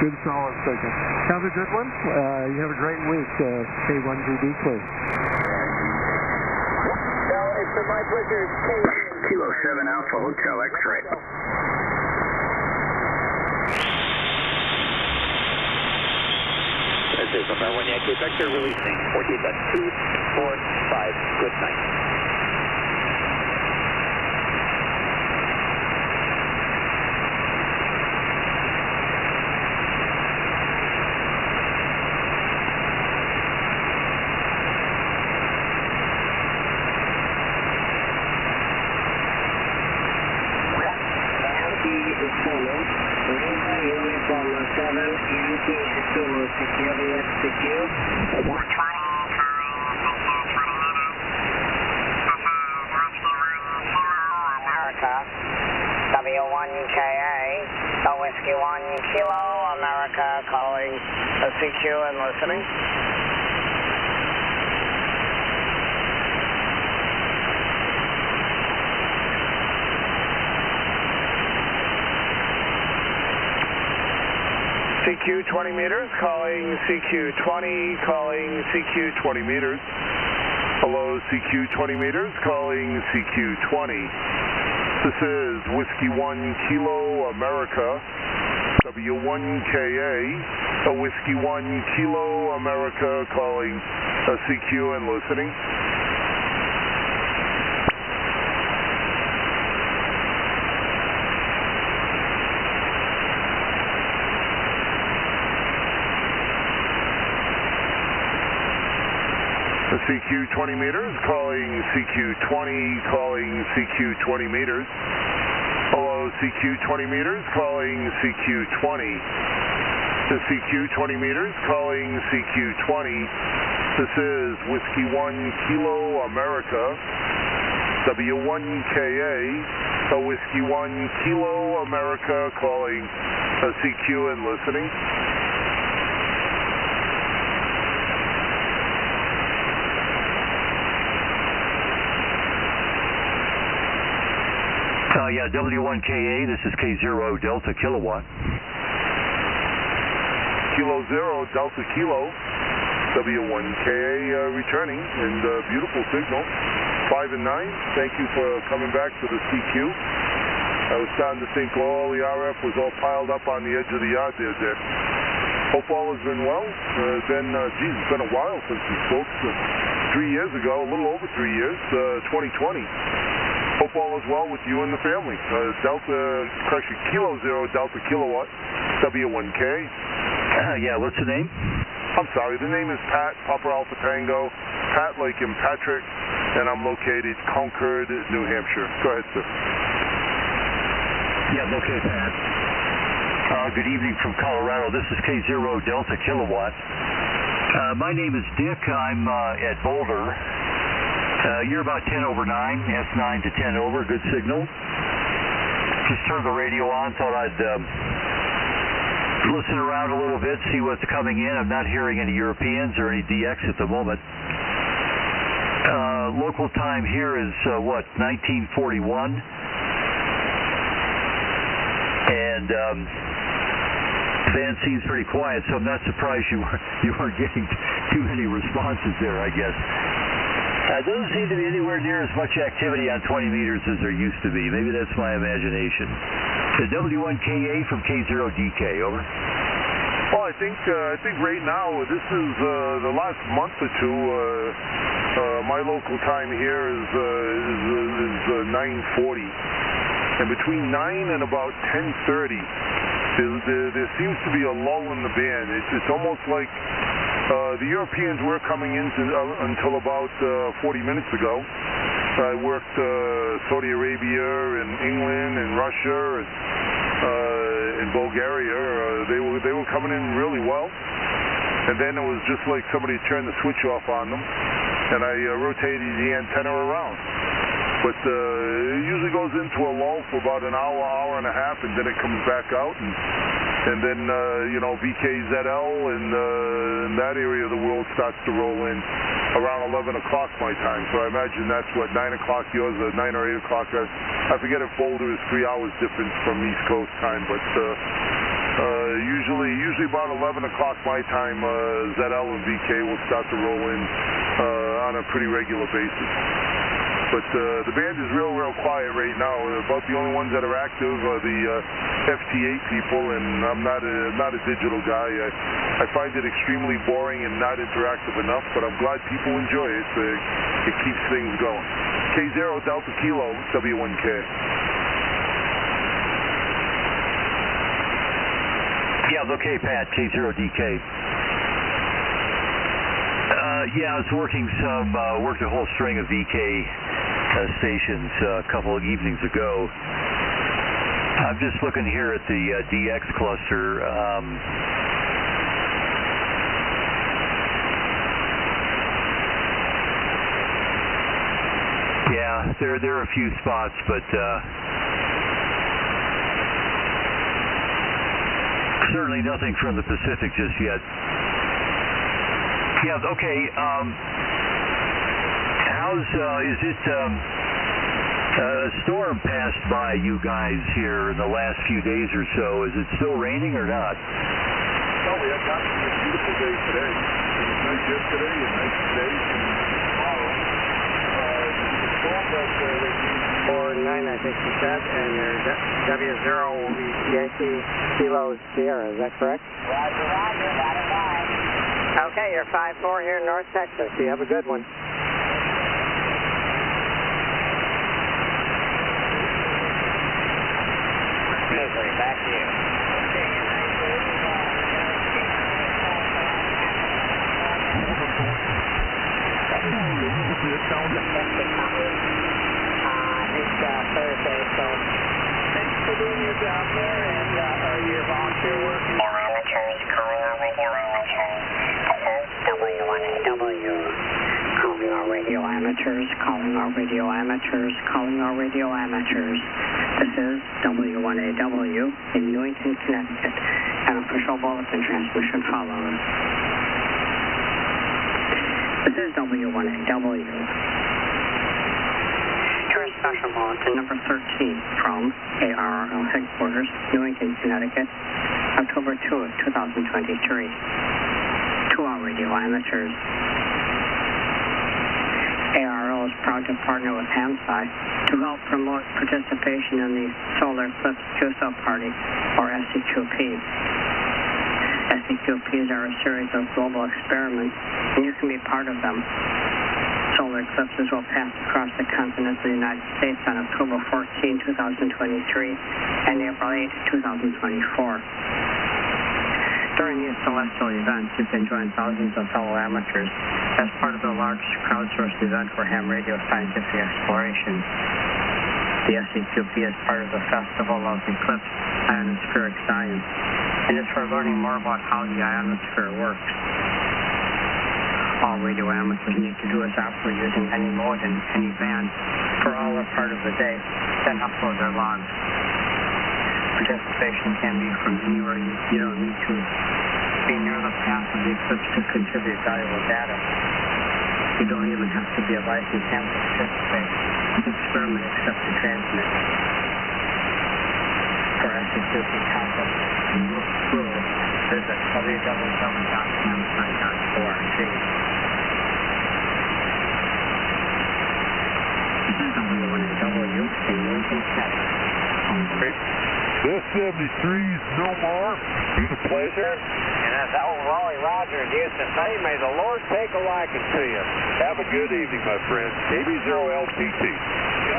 S1: good solid signal. Have a good one. You have a great week, K1GD clear.
S16: It's the Mike Richards,
S21: Kilo 7 Alpha Hotel X-ray.
S16: This is November 1 Yankee Vector releasing 14.245. Good night.
S13: W1KA, Whiskey 1 Kilo, America, calling CQ and listening.
S4: CQ 20 meters, calling CQ 20, calling CQ 20 meters. Hello, CQ 20 meters, calling CQ 20. This is Whiskey 1 Kilo, America, W1KA, Whiskey 1 Kilo, America, calling CQ and listening. CQ 20 meters, calling CQ 20, calling CQ 20 meters. Hello, CQ 20 meters, calling CQ 20. The CQ 20 meters, calling CQ 20. This is Whiskey 1 Kilo, America, W1KA, Whiskey 1 Kilo, America, calling CQ and listening.
S8: Yeah, W1KA, this is K0 Delta Kilowatt.
S9: Kilo 0 Delta Kilo, W1KA returning, and beautiful signal. 5 and 9, thank you for coming back to the CQ. I was starting to think all the RF was all piled up on the edge of the yard there, Dick. Hope all has been well. It's been a while since we spoke. 3 years ago, a little over 3 years, 2020. Hope all is well with you and the family. Kilo 0 Delta Kilowatt, W1K.
S8: Yeah, what's the name?
S9: I'm sorry, the name is Pat, Papa Alpha Tango, Pat like in Patrick, and I'm located Concord, New Hampshire. Go ahead, sir.
S8: Yeah, okay, Pat. Good evening from Colorado. This is K0 Delta Kilowatt. My name is Dick. I'm at Boulder. You're about 10 over 9, S9 to 10 over, good signal. Just turned the radio on, thought I'd listen around a little bit, see what's coming in. I'm not hearing any Europeans or any DX at the moment. Local time here is, 1941? And band seems pretty quiet, so I'm not surprised you weren't getting too many responses there, I guess. Doesn't seem to be anywhere near as much activity on 20 meters as there used to be. Maybe that's my imagination. The W1KA from K0DK, over.
S9: Well, I think right now, this is the last month or two, my local time here is 9:40. And between 9 and about 10:30, there seems to be a lull in the band. It's almost like the Europeans were coming in until about 40 minutes ago. I worked Saudi Arabia and England and Russia and Bulgaria. They were coming in really well. And then it was just like somebody turned the switch off on them, and I rotated the antenna around. But it usually goes into a lull for about an hour and a half, and then it comes back out, and then VKZL and that area of the world starts to roll in around 11 o'clock my time. So I imagine that's what, 9 o'clock yours, or 9 or 8 o'clock. I forget if Boulder is 3 hours difference from East Coast time, but usually about 11 o'clock my time, ZL and VK will start to roll in on a pretty regular basis. But the band is real quiet right now. About the only ones that are active are the FT8 people, and I'm not a digital guy. I find it extremely boring and not interactive enough, but I'm glad people enjoy it. It keeps things going. K0 Delta Kilo, W1K.
S8: Yeah, okay, Pat, K0DK. Yeah, I was worked a whole string of VK stations a couple of evenings ago. I'm just looking here at the DX cluster. Yeah, there are a few spots, but certainly nothing from the Pacific just yet. Yeah, okay. Is it a storm passed by you guys here in the last few days or so? Is it still raining or not?
S9: No, we have got a beautiful day today. It was nice yesterday and nice today and tomorrow. The storm that
S16: 4-9, I think you said, and your W0 will be Yankee Kilo Sierra, is that correct?
S13: Roger, got it right.
S16: Okay, you're 5-4 here in North Texas. You have a good one.
S13: Misery, back to you.
S16: It's Thursday, so thanks for doing your job there and your volunteer work.
S13: Calling our radio amateurs, calling our radio amateurs, calling our radio amateurs. This is W1AW in Newington, Connecticut. An official bulletin transmission follows. This is W1AW. Your Special Bulletin number 13 from ARRL headquarters, Newington, Connecticut, October 2, 2023. To our radio amateurs. ARRL is proud to partner with HAMSI to help promote participation in the Solar Eclipse QSO Party, or SEQPs. SEQPs are a series of global experiments, and you can be part of them. Solar eclipses will pass across the continent of the United States on October 14, 2023, and April 8, 2024. During these celestial events, you can join thousands of fellow amateurs as part of the large crowdsourced event for ham radio scientific exploration. The SEQP is part of the Festival of Eclipse Ionospheric Science, and is for learning more about how the ionosphere works. All radio amateurs need to do is operate using any mode and any band for all or part of the day, then upload their logs. Participation can be from anywhere. You don't need to be near the path of the eclipse to contribute valuable data. You don't even have to be a licensed ham to participate. Experiment except to transmit. For SEQP content and rules, visit www.hamsite.org. This is W1W in Newington, Connecticut.
S9: This 73's no more. It's a pleasure.
S5: And as old Wally Rogers used to say, may the Lord take a liking to you.
S9: Have a good evening, my friend. KB0LPT.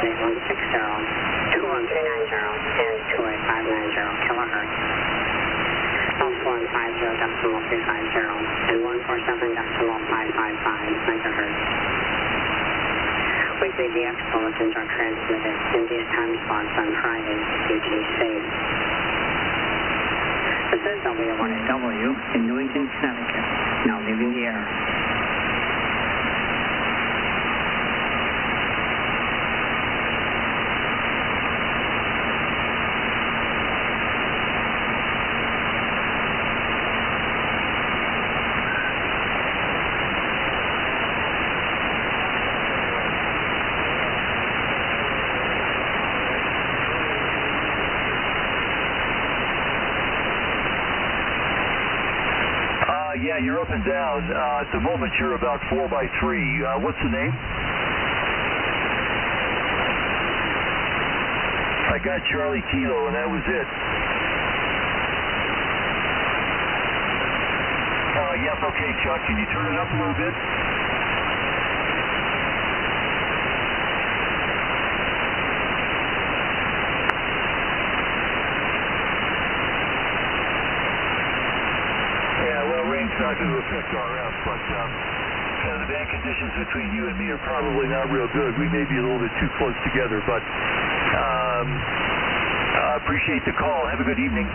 S13: 360-21390 and 28590 kilohertz. 1150.350 and 147.555 megahertz. Weekly DX bulletins are transmitted in these time slots on Friday, UTC. This is W1W in Newington, Connecticut, now leaving the air.
S8: Yeah, you're up and down. At the moment, you're about 4 by 3. What's the name? I got Charlie Kilo, and that was it. Yep, okay, Chuck. Can you turn it up a little bit? Rain's not going to affect RF, but the band conditions between you and me are probably not real good. We may be a little bit too close together, but I appreciate the call. Have a good evening.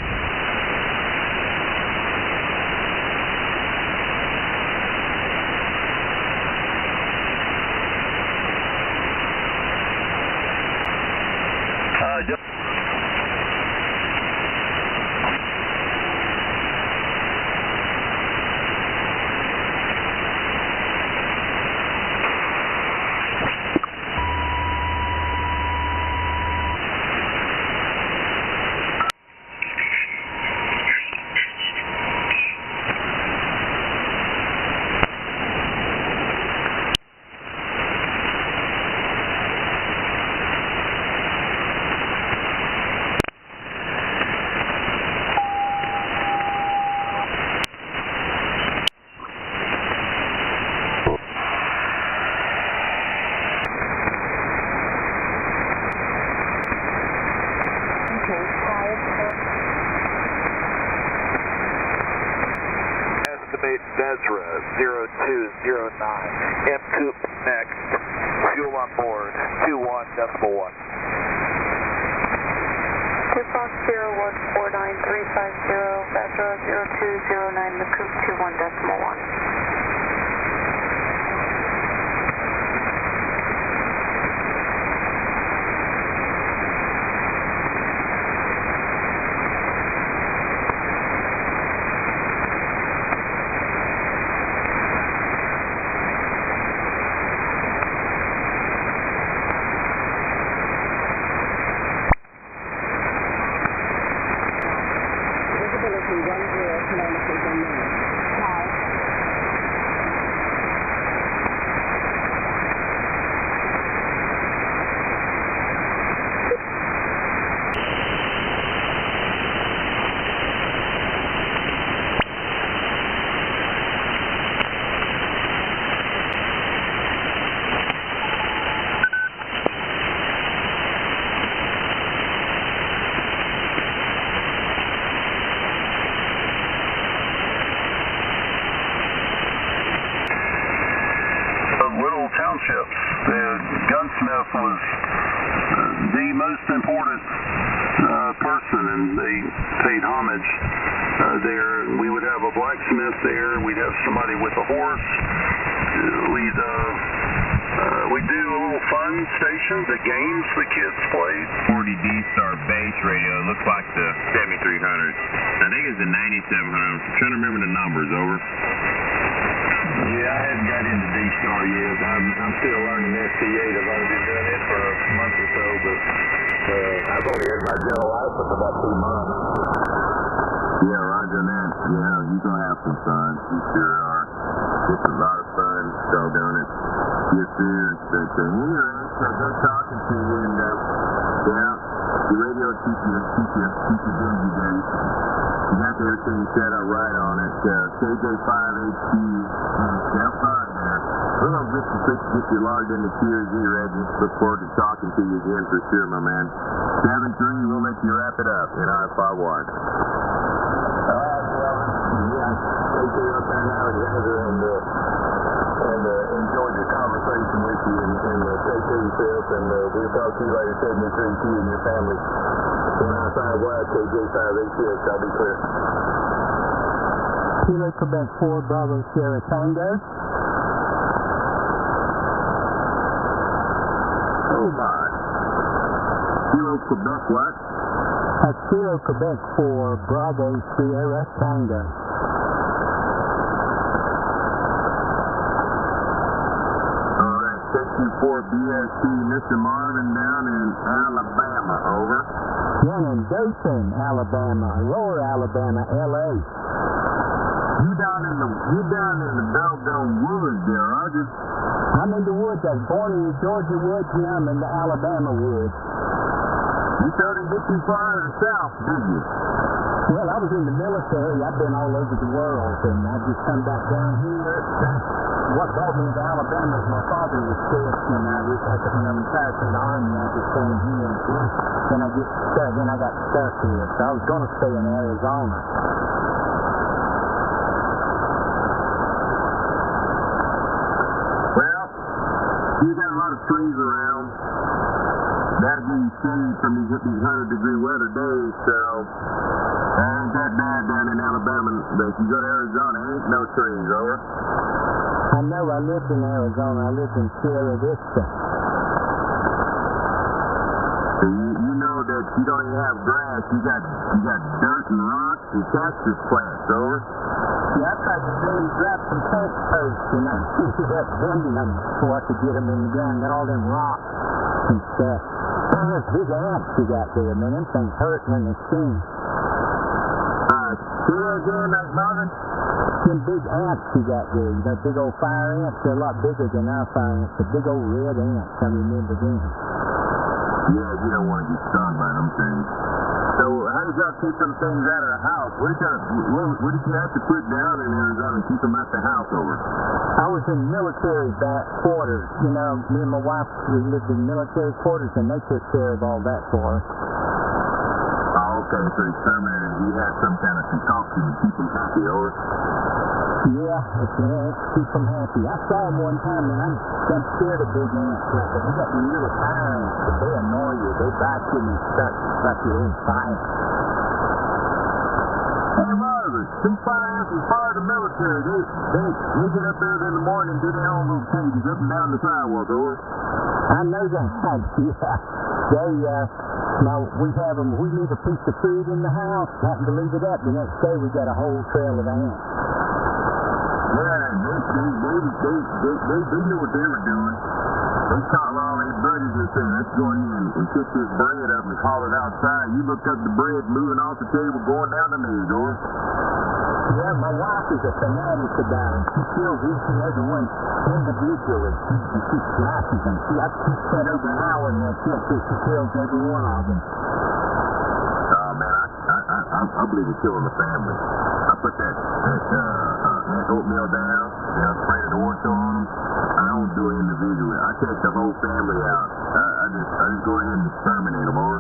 S4: Bezra 0209. M-Coop next. Fuel on board 21.1.
S20: 240149350, Bezra 0209, McCoop 21.1.
S21: apprenticeships. The gunsmith was the most important person, and they paid homage there. We would have a blacksmith there. We'd have somebody with a horse. We'd do little fun stations, the games the kids played.
S3: 40 D-Star base radio. It looks like the 7300. I think it's the 9700. I'm trying to remember the numbers. Over.
S4: Yeah, I haven't got into D-Star yet. I'm still learning ST8. I've only been doing it for a month or so, but I've only had my general license for about 2 months.
S18: Yeah, Roger that. Yeah, you're going to have some fun. You sure are. It's a lot of fun, doggone it. Yes, sir. But anyway, so good talking to you, and yeah, the radio will keep you busy days. You got everything set up right on it. KJ5HQ, have fun there. We're going to get you logged into QZ, Reggie. Look forward to talking to you again for sure, my man. 7-3, we'll let you wrap it up in RFI1.
S4: Yeah, take care up there now, and enjoyed the conversation with you, and take care of yourself, and we'll talk to you later. 73 to you and your family. When I find out KJ5HX, I'll be clear.
S23: Kilo Quebec 4, Bravo Sierra Tango.
S18: Oh my. Kilo Quebec what?
S23: Kilo Quebec 4, Bravo Sierra Tango.
S18: Alright, 64 BSC, Mr. Marvin down in Alabama, over.
S23: Down in Dothan, Alabama, Lower Alabama, LA.
S18: You down in the doggone woods there, Roger.
S23: I'm in the woods. I was born in the Georgia woods, and I'm in the Alabama woods.
S18: You sure didn't get too far to the south, did you?
S23: Well, I was in the military. I've been all over the world, and I just come back down here. What brought me to Alabama is my father was sick, and I retired from the Army. I just came here. Then I got stuck here, so I was going to stay in Arizona.
S18: Well, you got a lot of trees around. That'll give you shade from these 100-degree weather days, so ain't that bad down in Alabama. But if you go to Arizona, ain't no trees, over.
S23: I know. I lived in Arizona. I lived in Sierra Vista.
S18: So you know that you don't even have grass. You got dirt and rocks and cactus plants, over.
S23: Yeah, I tried to really grab some fence posts, and I ended up bending them before I could get them in the ground. Got all them rocks and stuff. Those big ants you got there, man. Them things hurt when they sting.
S18: Say that again, Mike Marvin?
S23: Them big ants you got there, you know, big old fire ants. They're a lot bigger than our fire ants. The big old red ants, I remember them.
S18: Yeah, you don't want to get stung by them things. So how did y'all keep them things out of the house? What did you have to put down in Arizona to keep them out the house, over?
S23: I was in military back quarters. You know, me and my wife, we lived in military quarters, and they took care of all that for us.
S18: Oh, okay, so exterminated. You had some kind of concoction to keep them happy, over?
S23: Yeah, it's keep them happy. I saw them one time, and I'm scared of big ants. But we got these little fire ants, but they annoy you. They bite you and stuff like you're in fire.
S18: Hey, Marvin, some fire ants was part of the military. They get up there in the morning and do their own little cages up and down the sidewalk, over.
S23: I know that. Yeah. We have them. We leave a piece of food in the house. Happen to leave it up. The next day, we got a whole trail of ants.
S18: Yeah, they knew what they were doing. They caught all their buddies and said, let's go in and pick this bread up and haul it outside. You looked up the bread moving off the table, going down the main door.
S23: Yeah, my wife is a fanatic about it. She kills each and every one individually. She slashes them. I spent over an hour in that shit till she kills every one of them.
S18: Oh, man, I believe in killing the family. I put that oatmeal down, spray the ortho on them. I don't do it individually. I take the whole family out. I just go ahead and exterminate them, over.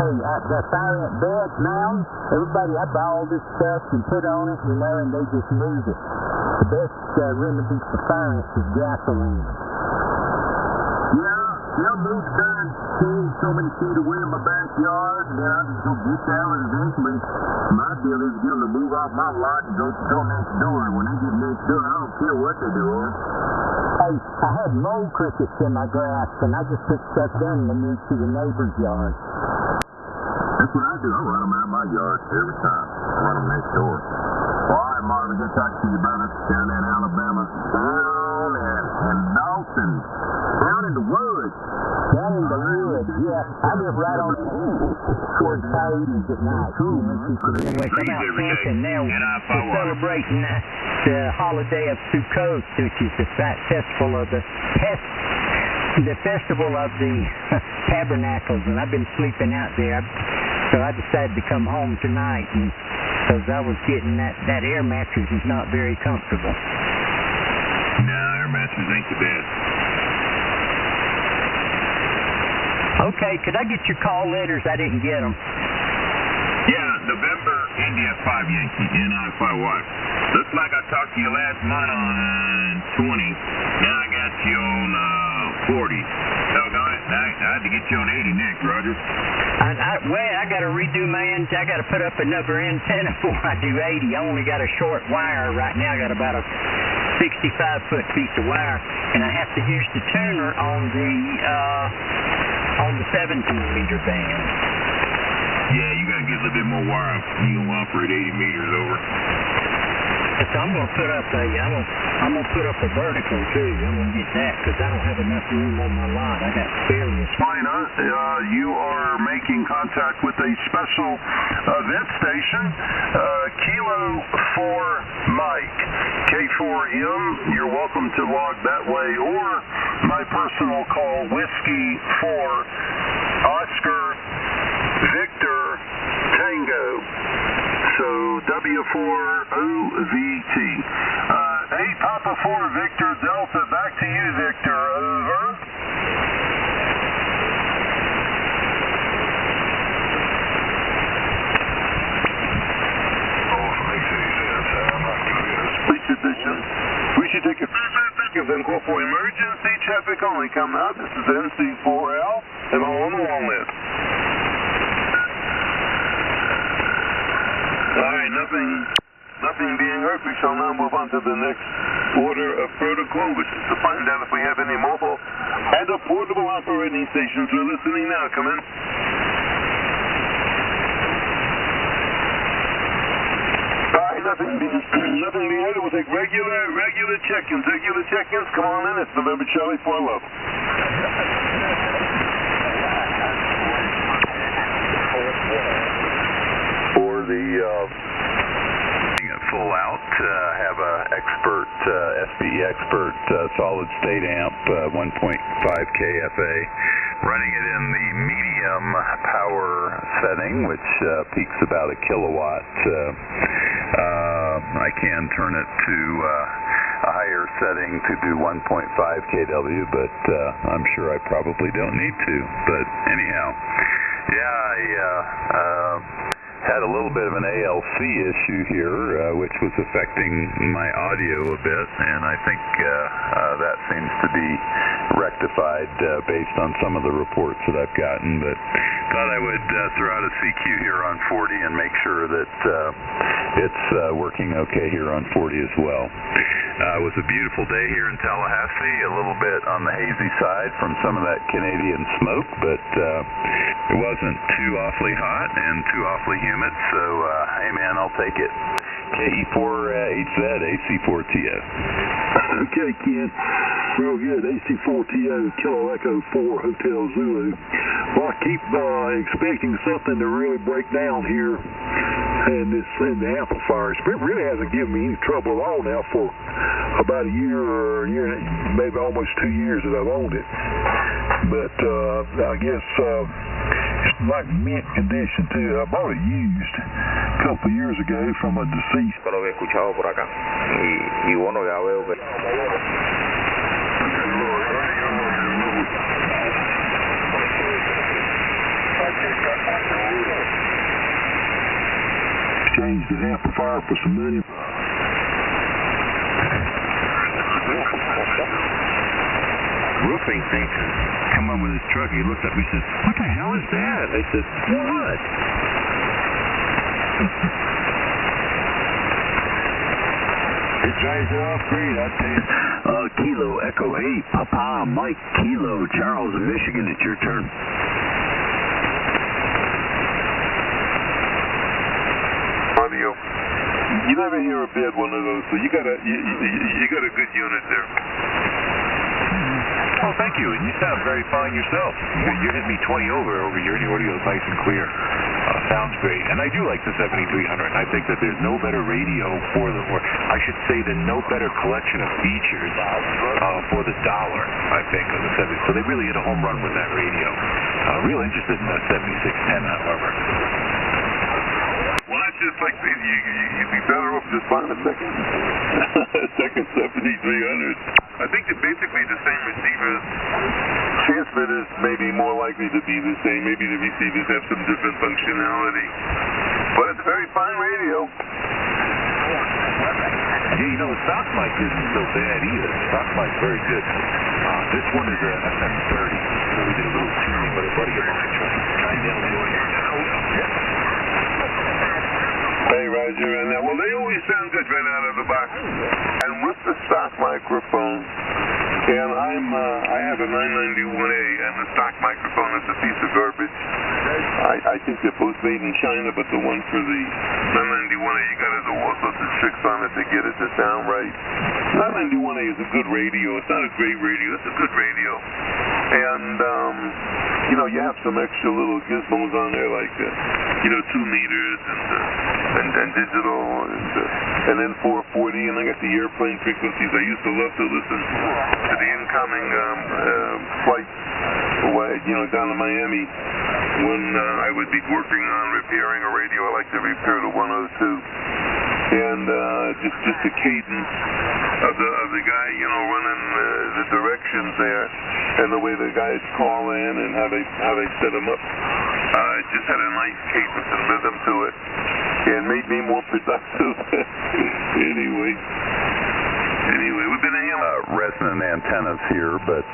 S23: Hey, the fire ant bed mound, everybody, I buy all this stuff and put on it, and they just move it. The best remedy for fire ants is gasoline.
S18: They'll move down so many feet away in my backyard, and then I'll just go get down, and eventually my deal is get them to move off my lot and go next door. When they get next door, I don't care what they're doing.
S23: Hey, I had mole crickets in my grass, and I just took stuff down and moved to the neighbor's yard.
S18: That's what I do. I run them out of my yard every time. I run them next door. All right, Marvin, good talking to you about it down in Alabama. Down in Dawson. Down in the woods.
S23: Down in the woods, yeah. I live right on towards Coyotes at night.
S10: Anyway, come out camping now. We're celebrating the holiday of Sukkot, which is the festival of the festival of the tabernacles, and I've been sleeping out there. So I decided to come home tonight, and because I was getting that air mattress is not very comfortable.
S3: No, air mattress ain't the best.
S10: Okay, could I get your call letters? I didn't get them.
S3: Yeah, November, India 5 Yankee, NI5 Watt. Looks like I talked to you last night on 20. Now I got you on 40. Doggone it. I had to get you on 80 next, Roger.
S10: I got to redo my antenna. I got to put up another antenna before I do 80. I only got a short wire right now. I got about a 65-foot piece of wire, and I have to use the tuner on the 17-meter band.
S3: Yeah, you got to get a little bit more wire. You don't operate 80 meters over.
S10: So I'm going to put up a vertical too. I'm going to get that because I don't have enough room on my lot. I got barely a
S9: Fine, you are making contact with a special event station, Kilo 4 Mike, K4M. You're welcome to log that way, or my personal call, Whiskey 4 Oscar Victor Tango. So W4OVT. 8 Papa 4 Victor Delta. Back to you, Victor. Over. We should take a then for emergency traffic only coming out. This is NC4L. And I'm on the long list. Alright, nothing being heard. We shall now move on to the next order of protocol, which is to find out if we have any mobile and portable operating stations. We're listening now. Come in. Alright, nothing being heard. We'll take regular check-ins. Come on in. It's November Charlie 4 Love. For the full out, have a expert SPE expert solid state amp 1.5 KFA, running it in the medium power setting, which peaks about a kilowatt. I can turn it to a higher setting to do 1.5 kW, but I'm sure I probably don't need to. But anyhow, yeah, I had a little bit of an ALC issue here, which was affecting my audio a bit, and I think that seems to be rectified based on some of the reports that I've gotten, but thought I would throw out a CQ here on 40 and make sure that it's working okay here on 40 as well. It was a beautiful day here in Tallahassee, a little bit on the hazy side from some of that Canadian smoke, but it wasn't too awfully hot and too awfully humid, so hey man, I'll take it. KE4HZ, AC4TO. Okay, Ken. Real good. AC4TO, Kilo Echo 4, Hotel Zulu. Well, I keep expecting something to really break down here in the amplifier. It really hasn't given me any trouble at all now for about a year or maybe almost 2 years that I've owned it. But I guess it's like mint condition too. I bought it used a couple of years ago from a deceased.
S15: Lo había escuchado por acá y bueno, ya veo que
S9: Changed the amplifier for some money.
S3: roofing thing to come up with his truck. He looked up, he says, "What the hell is that?" I said, "What?" It drives it off great, I tell you.
S8: Kilo Echo 8, Papa Mike Kilo, Charles in Michigan, it's your turn.
S9: Audio. You never hear a bad one of those, so you got a good unit there.
S3: Well, thank you, and you sound very fine yourself. You hit me 20 over here, and the audio is nice and clear. Sounds great, and I do like the 7300. I think that there's no better radio or I should say, no better collection of features for the dollar, I think, of the 70. So they really hit a home run with that radio. Real interested in that 7610, however.
S9: Well, that's just like you'd be better off just buying a second 7300. I think they're basically the same receivers. Transmitters may be more likely to be the same. Maybe the receivers have some different functionality. But it's a very fine radio.
S3: Yeah, you know, the stock mic isn't so bad either. The stock mic's very good. This one is a FM30. So we did a little tuning with a buddy of mine trying down the audio.
S9: Hey, Roger. And well, they always sound good right out of the box. And with the stock microphone, and I have a 991A, and the stock microphone is a piece of garbage. I think they're both made in China, but the one for the 991A, you got to do all sorts of tricks on it to get it to sound right. 991A is a good radio. It's not a great radio. It's a good radio. And, you know, you have some extra little gizmos on there, like, 2 meters and digital, and then 440, and I got the airplane frequencies. I used to love to listen to the incoming flights away, down to Miami when I would be working on repairing a radio. I like to repair the 102. And just the cadence of the guy, running the directions there, and the way the guys call in and how they set them up. It just had a nice cadence and rhythm to it, and made me more productive. Anyway, we've been
S3: resonant antennas here, but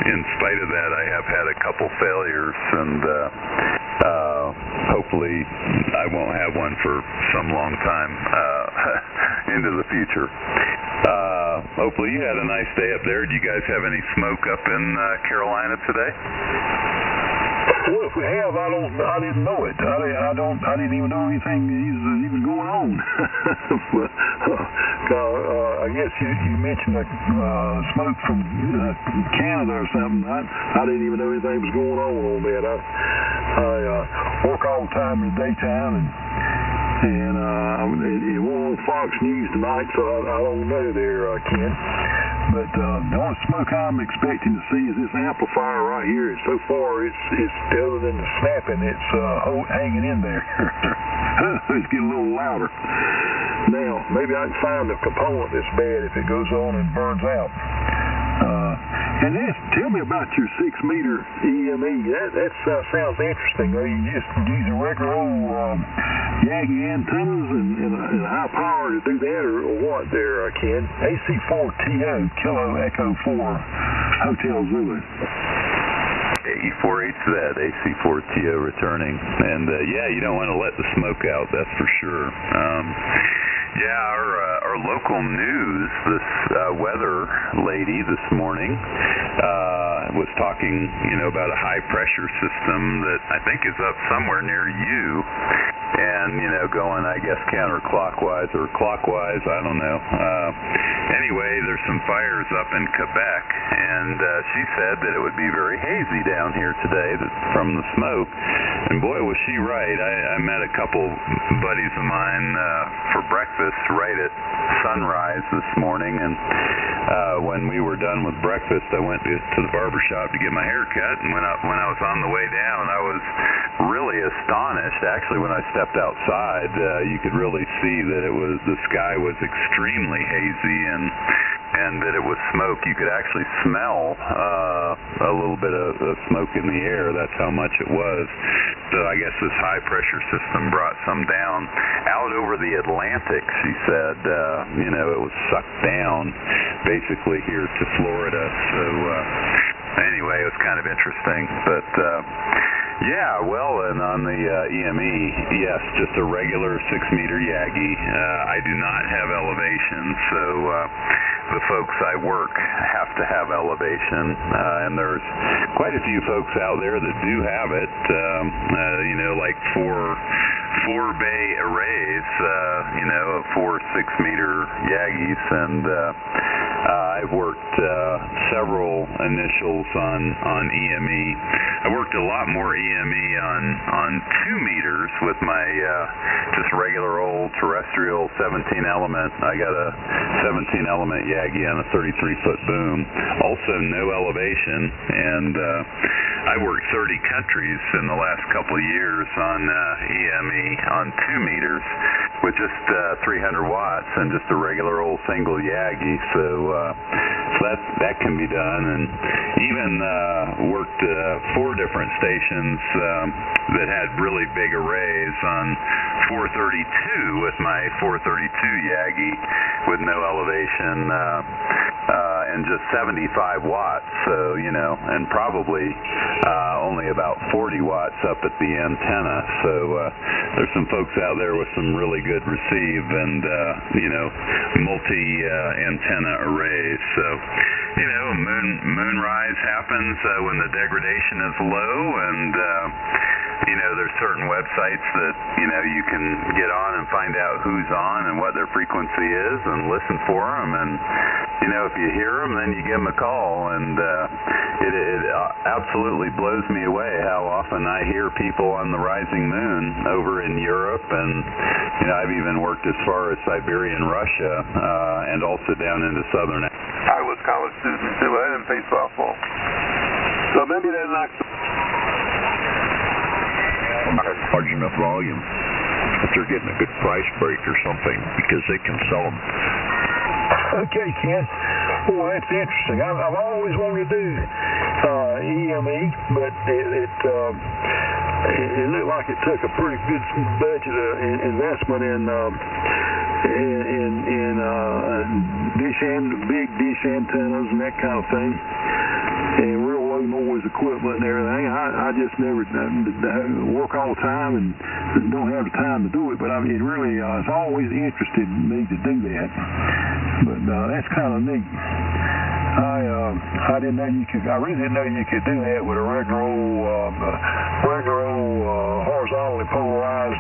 S3: in spite of that, I have had a couple failures, and hopefully I won't have one for some long time into the future. Hopefully you had a nice day up there. Do you guys have any smoke up in Carolina today?
S9: Well, if we have, I didn't know it. I didn't even know anything is even going on. I guess you mentioned smoke from Canada or something. I didn't even know anything was going on that. I work all the time in the daytime, and it won't on Fox News tonight, so I don't know there, Ken. But the only smoke I'm expecting to see is this amplifier right here. So far, it's other than the snapping, it's hanging in there. It's getting a little louder. Now, maybe I can find the component that's bad if it goes on and burns out. And then tell me about your 6-meter EME. That sounds interesting. You just use a regular old Yagi antennas and a high power to do that, or what there, Ken? AC4TO, Kilo Echo 4, Hotel Zulu.
S3: E4HZ, AC4TO returning. And, you don't want to let the smoke out, that's for sure. Our local news, this weather lady this morning was talking, about a high-pressure system that I think is up somewhere near you, and, going, I guess, counterclockwise or clockwise, I don't know. Anyway, there's some fires up in Quebec, and she said that it would be very hazy down here today from the smoke, and boy, was she right. I met a couple buddies of mine for breakfast right at sunrise this morning, and when we were done with breakfast, I went to the barber shop to get my hair cut, and when I was on the way down, I was really astonished. Actually, when I stepped outside, you could really see that the sky was extremely hazy and that it was smoke. You could actually smell a little bit of smoke in the air. That's how much it was. So I guess this high pressure system brought some down. Out over the Atlantic, she said, it was sucked down basically here to Florida. So anyway, it was kind of interesting. But yeah, well, and on the EME, yes, just a regular 6-meter Yagi. I do not have elevation, so the folks I work have to have elevation, and there's quite a few folks out there that do have it, like four bay arrays, 4 6-meter Yagis, and I've worked several initials on EME. I worked a lot more EME on 2 meters with my just regular old terrestrial 17 element. I got a 17 element Yagi on a 33-foot boom. Also no elevation, and I worked 30 countries in the last couple of years on EME on 2 meters with just 300 watts and just a regular old single Yagi. So that can be done, and even worked 4 different stations that had really big arrays on 432 with my 432 Yagi with no elevation and just 75 watts. So and probably only about 40 watts up at the antenna. So there's some folks out there with some really good receive and multi antenna arrays. So moonrise happens when the degradation is low, and there's certain websites that you can get on and find out who's on and what their frequency is and listen for them, and if you hear them, then you give them a call. And it absolutely blows me away how often I hear people on the rising moon over in Europe, and I've even worked as far as Siberian Russia and also down into southern.
S9: I was college student too. I didn't play softball, so maybe they're not
S7: large enough volume if they're getting a good price break or something, because they can sell them.
S12: Okay, Ken. Well, that's interesting. I've always wanted to do EME, but it looked like it took a pretty good budget investment in big dish antennas and that kind of thing, and real low noise equipment and everything. I just never work all the time and don't have the time to do it, but it really it's always interested me to do that. But that's kind of neat. I didn't know you could. I really didn't know you could do that with a regular old horizontally polarized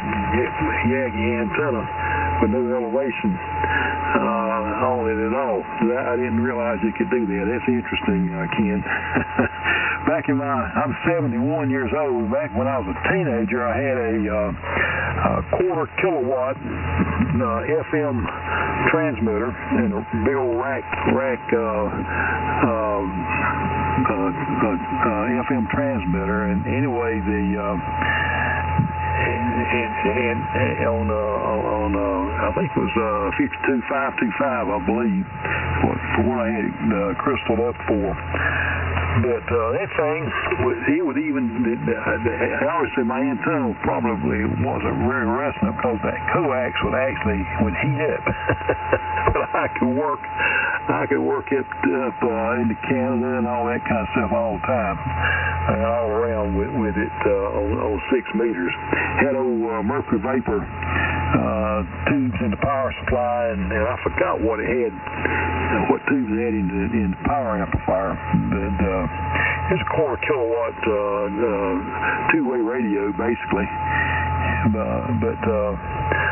S12: Yagi antenna with no elevation on it at all. I didn't realize you could do that. That's interesting, Ken. I'm 71 years old. Back when I was a teenager, I had a quarter kilowatt FM transmitter and a big old rack FM transmitter. And anyway, on I think it was 52525, I believe, for what I had crystaled up for. But that thing, it would even, obviously my antenna probably wasn't very resonant because that coax would heat up. But I could work it up into Canada and all that kind of stuff all the time, and all around with it on 6 meters. Had old mercury vapor tubes in the power supply, and I forgot what it had, what tubes it had in the power amplifier. But it's a quarter kilowatt two-way radio, basically. But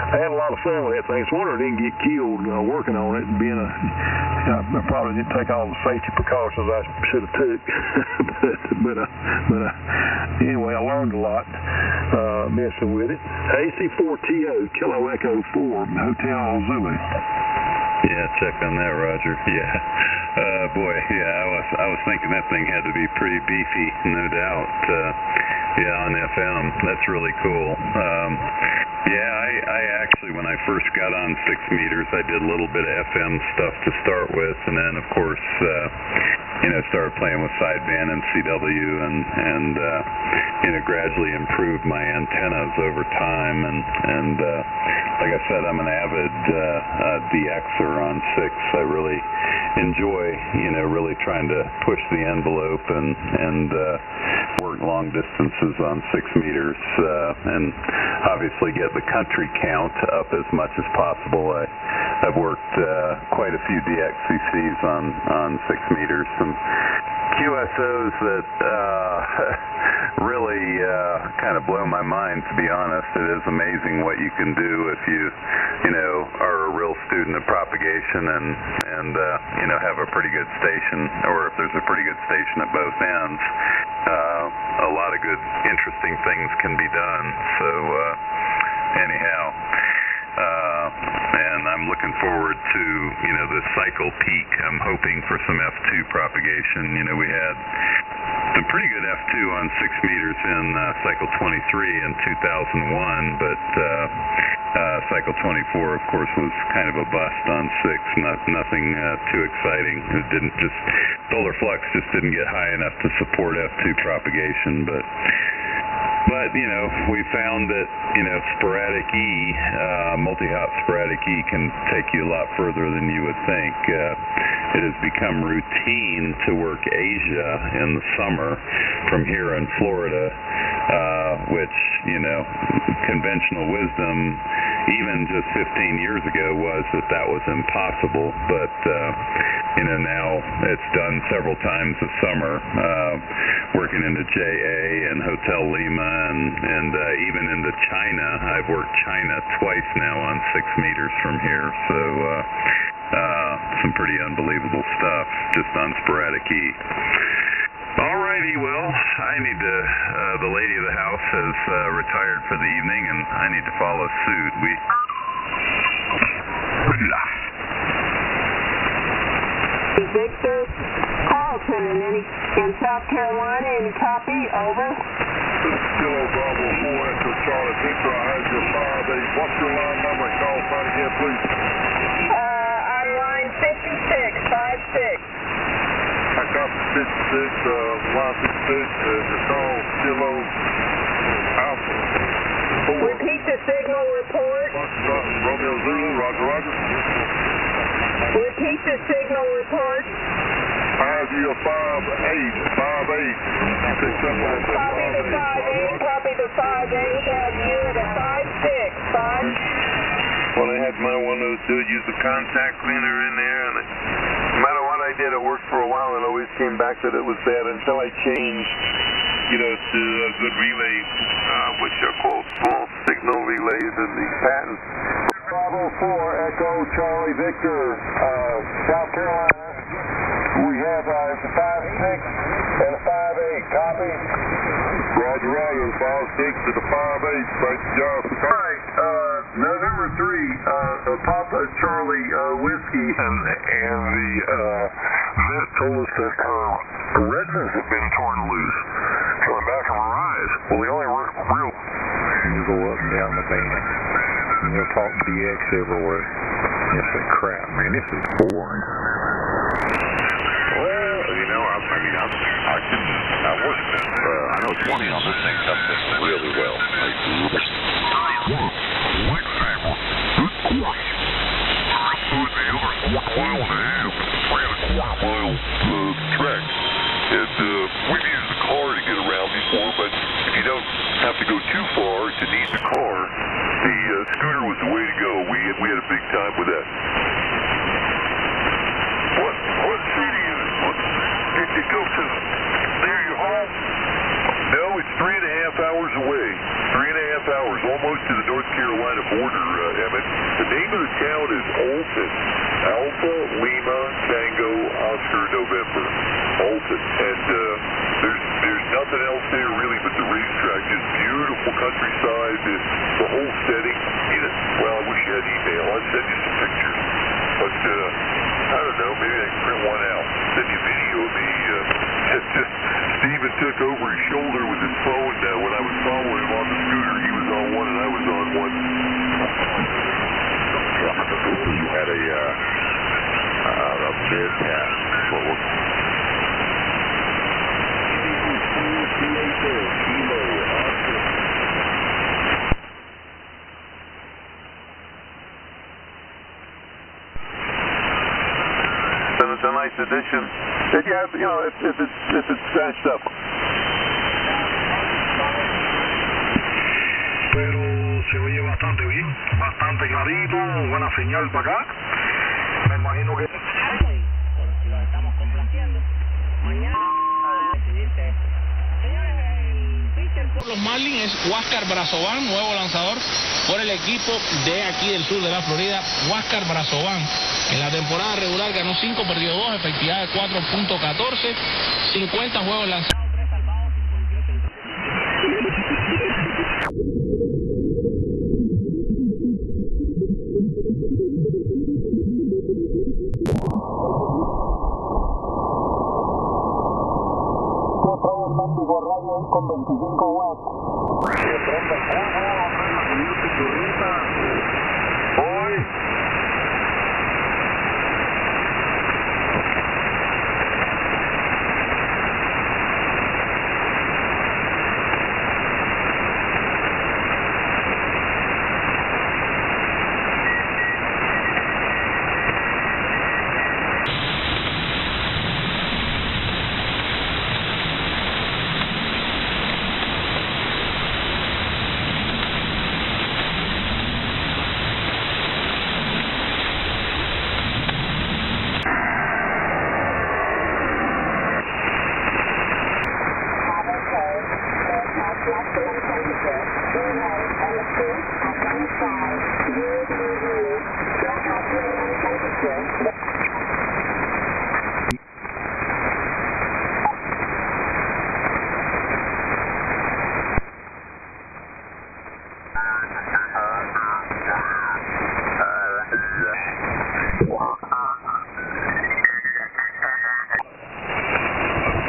S12: I had a lot of fun with that thing. It's a wonder I didn't get killed working on it. I probably didn't take all the safety precautions I should have took. but anyway, I learned a lot messing with it. AC4TO, Kilo Echo 4, Hotel Zulu.
S3: Yeah, check on that, Roger. Yeah. Boy, yeah, I was thinking that thing had to be pretty beefy, no doubt. Yeah, on FM. That's really cool.
S14: Yeah, I actually, when I first got on 6 meters, I did a little bit of FM stuff to start with, and then, of course, started playing with sideband and CW, and gradually improved my antennas over time, and like I said, I'm an avid DXer on 6. I really enjoy, really trying to push the envelope and work long distances on 6 meters, and obviously get the country count up as much as possible. I've worked quite a few DXCCs on 6 meters, some QSOs that really kind of blow my mind, to be honest. It is amazing what you can do if you are a real student of propagation and have a pretty good station, or if there's a pretty good station at both ends. A lot of good, interesting things can be done. So anyhow, and I'm looking forward to the cycle peak. I'm hoping for some F2 propagation. We had some pretty good F2 on 6 meters in cycle 23 in 2001, but cycle 24, of course, was kind of a bust on 6. Nothing too exciting. It didn't just solar flux just didn't get high enough to support F2 propagation, but we found that sporadic E, multi-hop sporadic E, can take you a lot further than you would think. It has become routine to work Asia in the summer from here in Florida, which conventional wisdom, even just 15 years ago, was that was impossible. But now it's done several times this summer, working into JA and Hotel Lima, and even into China. I've worked China twice now on 6 meters from here, so some pretty unbelievable stuff just on sporadic E. Alrighty, well, I need to, the lady of the house has retired for the evening, and I need to follow suit.
S17: Victor Carlton in South Carolina, any copy? Over.
S9: Kilo Bravo 4 Echo Charlie Victor, I have your 5-8. What's your line number and call sign again, please?
S17: On line 56, 56.
S9: I copy 56, line 56, your call, Kilo Alpha 4.
S17: Repeat the signal report.
S9: Romeo Zulu, Roger, Roger.
S17: Repeat the signal report.
S9: I have you a 5-8.
S17: Copy the 5-8, copy the 5-8, have you at a 5-6, 5.
S14: Well, I had my one of those use the contact cleaner in there, and no matter what I did, it worked for a while, and always came back that it was bad until I changed, to a good relay, which are called small signal relays in the patents.
S9: Bravo 4 Echo Charlie Victor, South Carolina. We have it's a 5-6 and a 5-8. Copy. Roger, Roger. 5-6 and a 5-8. Thank you, John. All right. November 3, Papa Charlie Whiskey, and the vet told us that the retinas had been torn loose from the back of her eyes. Well, the only real...
S22: You go up and down the band, and you'll talk DX everywhere. You say, crap, man, this is boring.
S7: I work this. I know 20 on this thing comes in really well. Track. And we've used the car to get around before, but if you don't have to go too far to need the car, the scooter was the way to go. We had a big time with that. What city is it? Did you go to near your home? No, it's 3.5 hours away. 3.5 hours, almost to the North Carolina border, Emmett. The name of the town is Alton. Alpha Lima Tango Oscar November. Alton. And there's nothing else there really but the racetrack. Just beautiful countryside. The whole setting. Well, I wish you had email. I'd send you some pictures. But I don't know, maybe I can print one out. Send you a video of me. Steven took over his shoulder with his phone when I was following him on the scooter. He was on one and I was on one.
S11: big cat. What we'll
S7: And it's a nice addition. If you have, if it's scratched up.
S12: Pero se oye bastante bien, bastante clarito, buena señal para acá. Me imagino que...
S17: Lo estamos complaciendo. Mañana a decidirse. Señores, el pitcher
S2: por los Marlins es Huáscar Brazovan, nuevo lanzador por el equipo de aquí del sur de la Florida. Huáscar Brazovan en la temporada regular ganó 5, perdió 2, efectividad de 4.14, 50 juegos lanzados.
S23: Con 25 watts.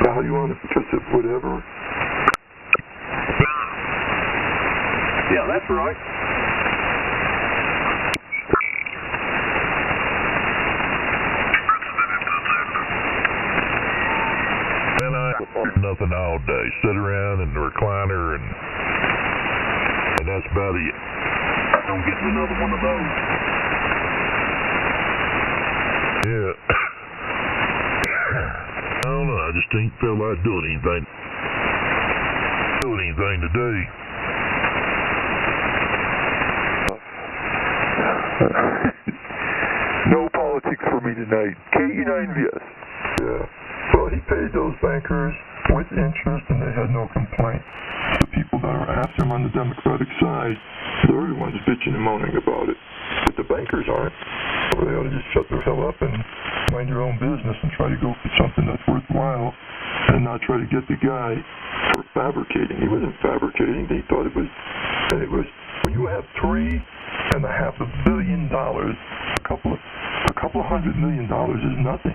S7: Value on it because of whatever.
S12: Yeah, that's right. And I nothing all day. Sit around in the recliner and that's about it. I don't get another one of those. Yeah. I don't know, I just ain't feel like doing anything today.
S7: No politics for me tonight. KE9VS. Yeah. Well, he paid those bankers with interest and they had no complaint. The people that are after him on the Democratic side, they're the ones bitching and moaning about it. But the bankers aren't. So they ought to just shut their hell up and mind their own business and try to go for something that's worthwhile and not try to get the guy for fabricating. He wasn't fabricating. They thought it was, and it was, when you have $3.5 billion, a couple of $100 million is nothing.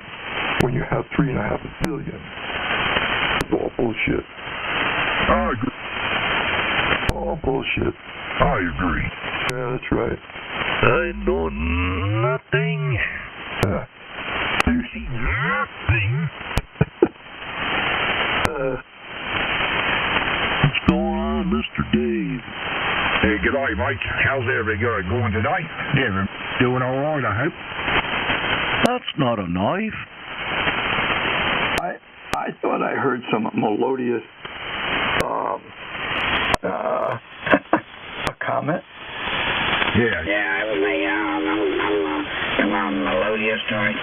S7: When you have $3.5 billion, it's all bullshit. I agree. All bullshit. I agree. Yeah, that's right. I know nothing. Yeah. You see nothing. What's going on, Mr. Dave?
S12: Hey, good day, mate. How's everything going today? Yeah, doing all right, I hope.
S7: That's not a knife. I thought I heard some melodious a comment.
S12: Yeah.
S10: Yeah, it was a melodious joint.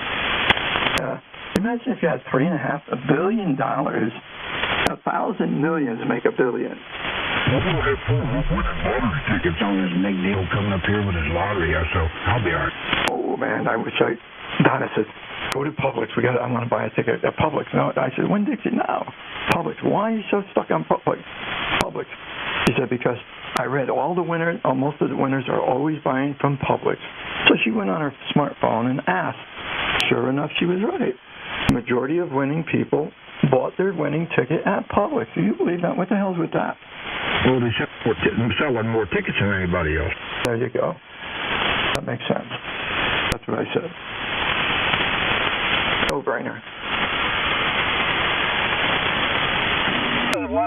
S7: Imagine if you had $3.5 billion. 1,000 millions make $1 billion.
S12: We're going to have fun winning lottery tickets on this big deal coming up here with his lottery, so I'll be all right.
S7: Oh, man, I wish Donna says, go to Publix. I want to buy a ticket at Publix. No, I said, Winn-Dixie, no. Publix. Why are you so stuck on Publix? She said, because I read all the winners, most of the winners are always buying from Publix. So she went on her smartphone and asked. Sure enough, she was right. The majority of winning people bought their winning ticket at Publix. Do you believe that? What the hell's with that?
S12: Well, they're selling more tickets than anybody else.
S7: There you go. That makes sense. That's
S1: what I said. No-brainer.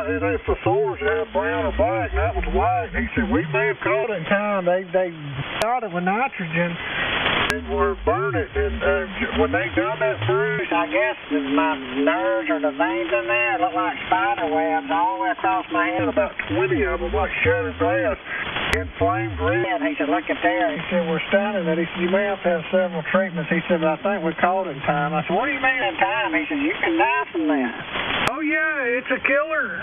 S6: If the sores had brown or black, that was white. He said, we may have caught it in time. They shot it with nitrogen and were burn it. And when they done that bruise, I guess my nerves or the veins in there looked like spider webs all the way across my head, about 20 of them, like shattered glass. Inflamed red. He said, look at there. He said, we're stunning it. He said, you may have to have several treatments. He said, but I think we caught it in time. I said, what do you mean in time? He said, you can die from that. Oh, yeah, it's a killer.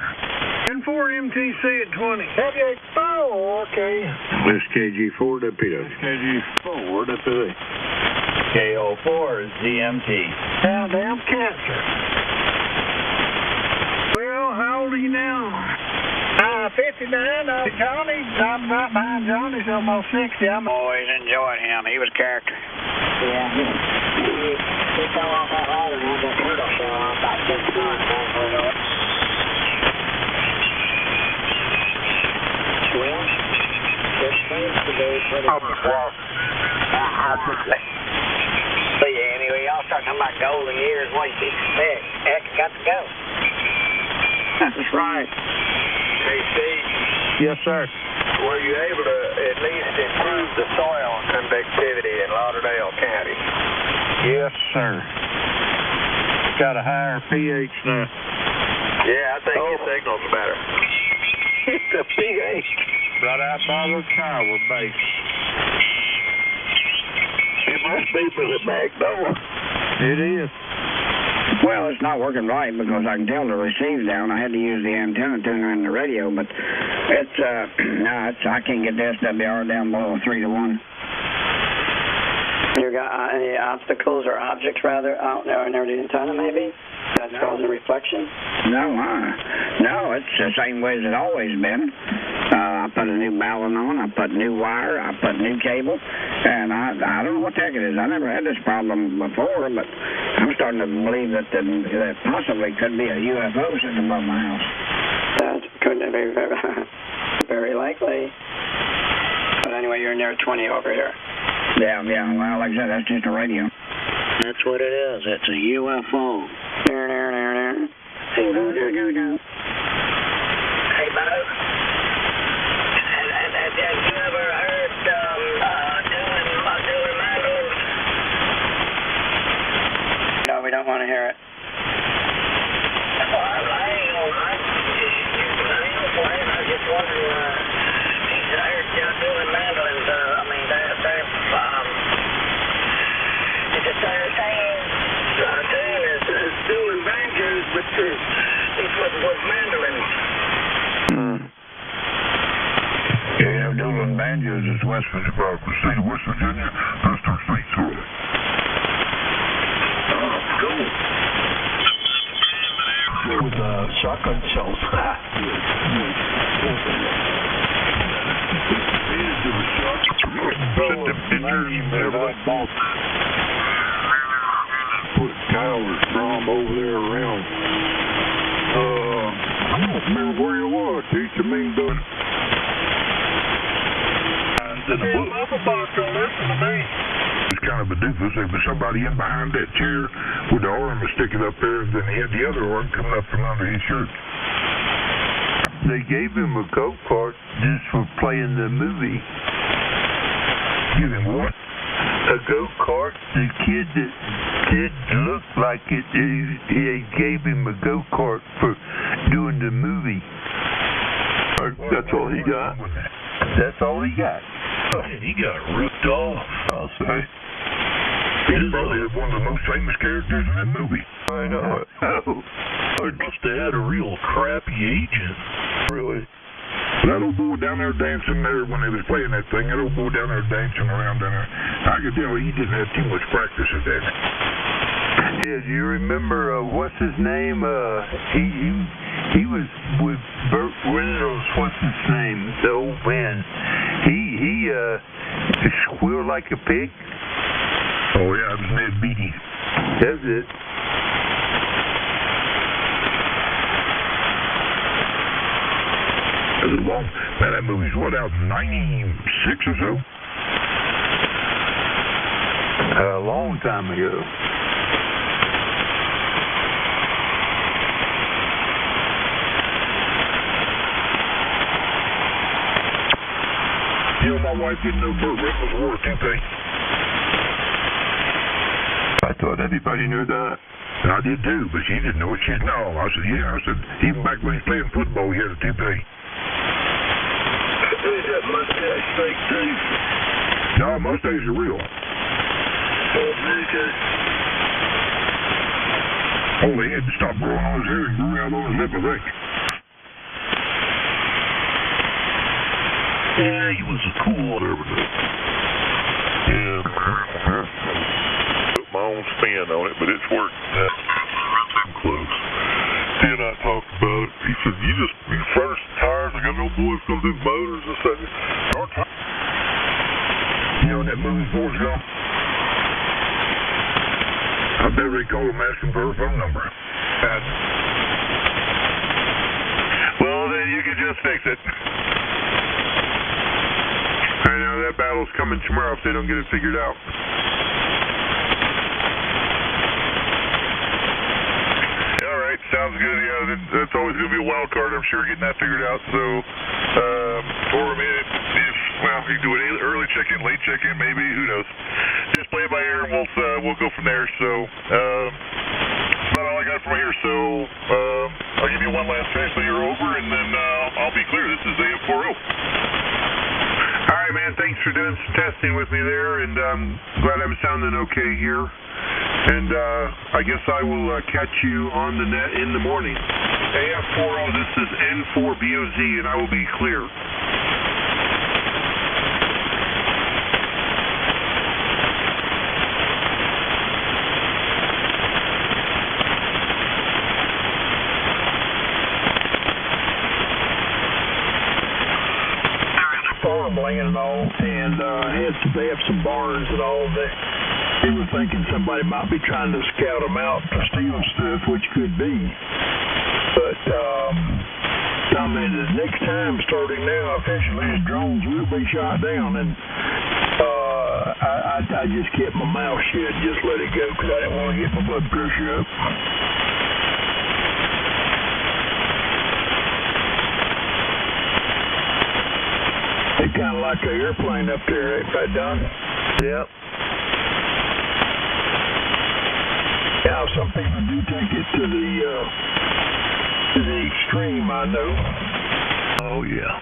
S6: N4 MTC at 20. KG4, okay.
S12: SKG4 WPO. SKG4 WPO.
S19: KO4 is DMT.
S6: Now, damn cancer. Well, how old are you now? 59. Johnny, I'm right behind Johnny. He's almost 60.
S10: Always enjoyed him. He was character.
S23: Yeah, he fell off that ladder and had that turtle fell off about 6 months. Well, it seems to be pretty close.
S10: But yeah, anyway, y'all start talking about golden years. What do you expect? Heck, it got to go.
S23: That's right.
S10: Hey, Steve.
S1: Yes, sir.
S10: Were you able to at least improve the soil conductivity in Lauderdale County?
S1: Yes, sir. Got a higher pH now.
S10: Yeah, I think your signal's better.
S1: It's a pH. Right out by the tower base.
S23: It must be for the back door.
S1: It is.
S23: Well, it's not working right because I can tell the receive's down. I had to use the antenna tuner in the radio, but it's, I can't get the SWR down below 3 to 1.
S13: You got any obstacles or objects rather out there in the antenna maybe? That's causing reflection?
S23: No, it's the same way as it's always been. I put a new balun on, I put new wire, I put new cable, and I don't know what the heck it is. I never had this problem before, but I'm starting to believe that possibly could be a UFO sitting above my house.
S13: That could be very likely. But anyway, you're near 20 over here.
S23: Yeah, well, like I said, that's just a radio. That's what it is. It's a UFO.
S13: Hey, Bo. Have you ever heard doing mandolins? No, we don't want to hear it. Well, I ain't playing. I was just wondering, I heard y'all doing mandolins. I mean, they're it's the same thing as doing banjos, but it's with mandolins.
S12: Yeah, doing banjos is West Virginia, state of West Virginia. That's their state sort of.
S23: Oh, cool.
S12: With shotgun shells. Send them pictures and everything. Put towers from over there around. I don't remember where you was. Teach the main door. It's kind of a doofus. There was somebody in behind that chair with the arm sticking up there, and then he had the other arm coming up from under his shirt. They gave him a go-kart just for playing the movie. Give him what? A go-kart. The kid that did look like it, they gave him a go-kart for doing the movie. That's all he got. That's all he got. He got ripped off, I'll say. He's probably one of the most famous characters in that movie. I know it. They must have had a real crappy agent. Really? That old boy down there dancing there when they was playing that thing, that old boy down there dancing around down there, I could tell he didn't have too much practice at that. Yeah, do you remember, what's his name? He was with Burt Reynolds, what's his name? The old man. He squealed like a pig. Oh, yeah, it was Ned Beatty. That's it. That was long. Man, that movie's what, out in 96 or so? A long time ago.
S7: You know, my wife didn't know Burt Reynolds wore a toupee.
S12: I thought anybody knew that.
S7: And I did too, but she didn't know it. She said, no. I said, yeah. I said, even back when he was playing football, he had a toupee.
S12: Is that mustache fake too?
S7: No, mustaches are real. Oh, they had to stop growing on his hair and grew out on his lip, I think. Yeah, he was a cool whatever. Yeah. Put my own spin on it, but it's worked. I'm close. He and I talked about it. He said, you furnish the tires. I got no boys come do motors and stuff. You know when that movie Forrest Gump? I bet they called him asking for her phone number. Well, then you can just fix it. I know that battle's coming tomorrow if they don't get it figured out. All right, sounds good. Yeah, that's always going to be a wild card, I'm sure, getting that figured out. So, or I mean, well, you can do it early check-in, late check-in, maybe. Who knows? Just play it by ear, and we'll go from there. So, that's about all I got from here. So, I'll give you one last chance so you're over, and then I'll be clear. This is AM40. All right, man. Thanks for doing some testing with me there, and I'm glad I'm sounding okay here. And I guess I will catch you on the net in the morning. AM40, this is N4BOZ, and I will be clear.
S12: Farmland and all, and they have some barns and all that. They were thinking somebody might be trying to scout them out to steal stuff, which could be. But, I mean, the next time starting now, officially, the drones will be shot down, and I just kept my mouth shut, just let it go, because I didn't want to get my blood pressure up. They kind of like an airplane up there, ain't that done? Yep. Yeah, some people do take it to the extreme, I know. Oh, yeah.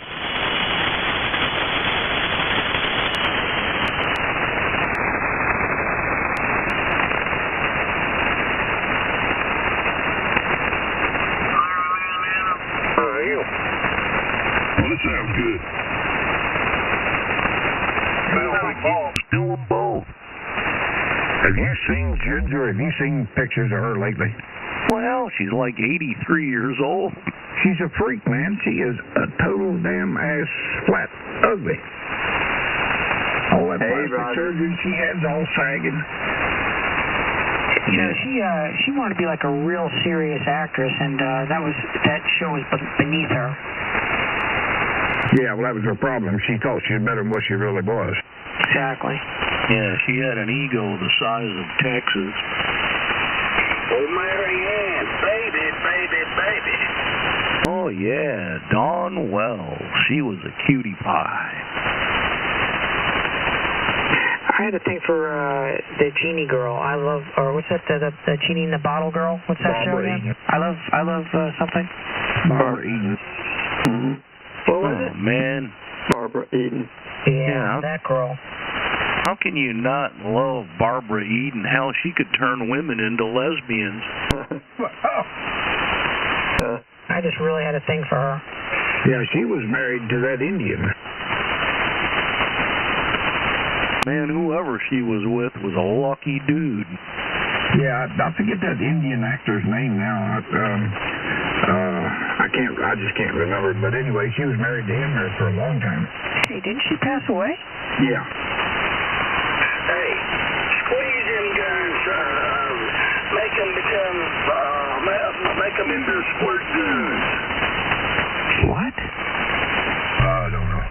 S7: How are you? Well, this sounds good.
S5: Doing both. Have you seen Ginger? Have you seen pictures of her lately?
S8: Well, she's like 83 years old.
S5: She's a freak, man. She is a total damn ass flat ugly. All that plastic surgery she has all sagging.
S16: You know, she wanted to be like a real serious actress, and that show was beneath her.
S5: Yeah, well, that was her problem. She thought she was better than what she really was.
S16: Exactly.
S8: Yeah, she had an ego the size of Texas.
S12: Oh, Marianne, baby.
S8: Oh, yeah, Dawn Wells. She was a cutie pie.
S16: I had a thing for the Genie Girl. I love, or what's that? The Genie in the Bottle Girl. What's that show again? I love something.
S5: Barbara Eden.
S16: Mm-hmm. What was it?
S8: Man.
S5: Barbara Eden.
S16: Yeah, that girl.
S8: How can you not love Barbara Eden? How she could turn women into lesbians.
S16: I just really had a thing for her.
S5: Yeah, she was married to that Indian.
S8: Man, whoever she was with was a lucky dude.
S5: Yeah, I forget that Indian actor's name now. I just can't remember. But anyway, she was married to him there for a long time.
S16: Hey, didn't she pass away?
S5: Yeah.
S12: Hey, squeeze them guns, make them into squirt guns.
S5: What?
S7: I don't know.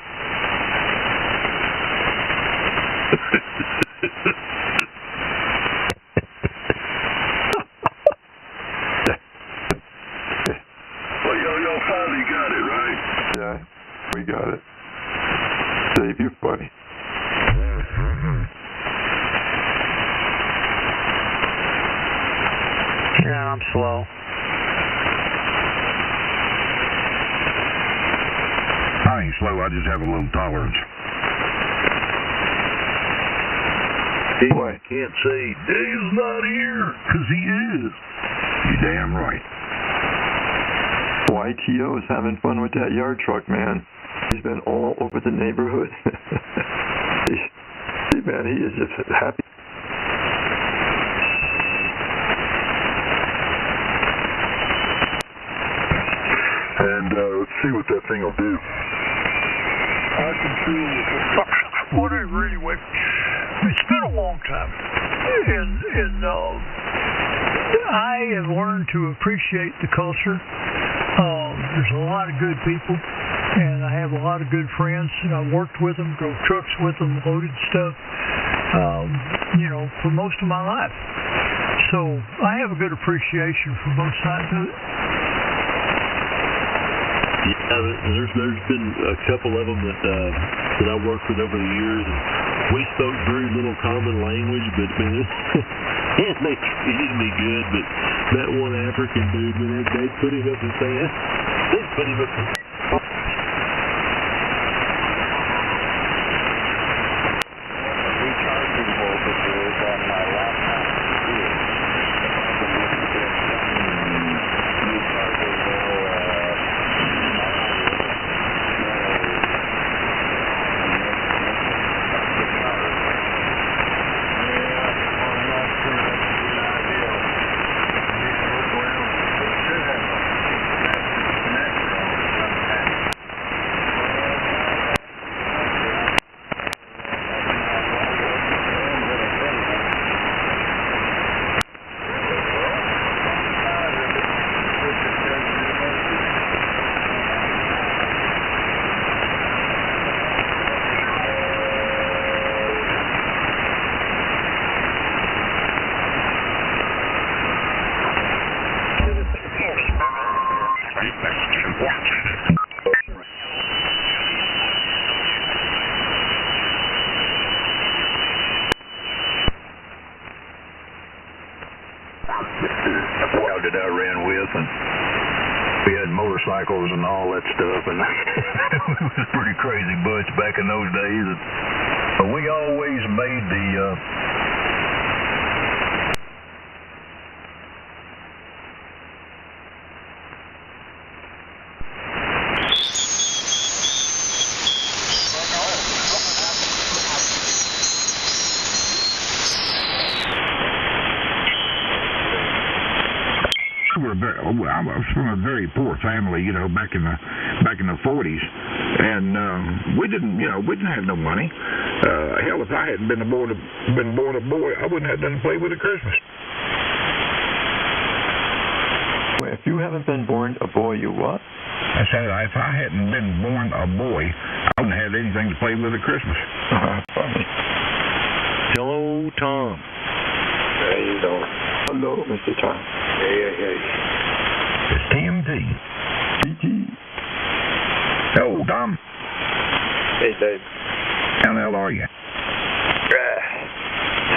S16: Yeah, I'm slow.
S12: I ain't slow, I just have a little tolerance.
S9: Boy, I can't say, Dave's not here, because he is.
S12: You're damn right.
S4: YTO is having fun with that yard truck, man. He's been all over the neighborhood. Man, he is just happy.
S9: And let's see what that thing will do. I can feel whatever anyway. It's been a long time. And I have learned to appreciate the culture. There's a lot of good people. And I have a lot of good friends, and I've worked with them, drove trucks with them, loaded stuff, for most of my life. So I have a good appreciation for both sides of it.
S20: Yeah, there's been a couple of them that I worked with over the years, and we spoke very little common language, but man, they treated me good. But that one African dude, man, they'd put him up and say, they'd put him up and
S12: that I ran with, and we had motorcycles and all that stuff, and it was a pretty crazy bunch back in those days. But we always made the I was from a very poor family, back in the 40s, and we didn't have no money. Hell, if I hadn't been born a boy, I wouldn't have nothing to play with at Christmas.
S4: Well, if you haven't been born a boy, you what?
S12: I said if I hadn't been born a boy, I wouldn't have anything to play with at Christmas.
S4: Funny.
S20: Hello, Tom.
S4: How you doing? Hello, Mr. Tom.
S12: Hey. It's TMT.
S4: TT.
S12: Hello, Tom.
S21: Hey, Dave.
S12: How the hell are you?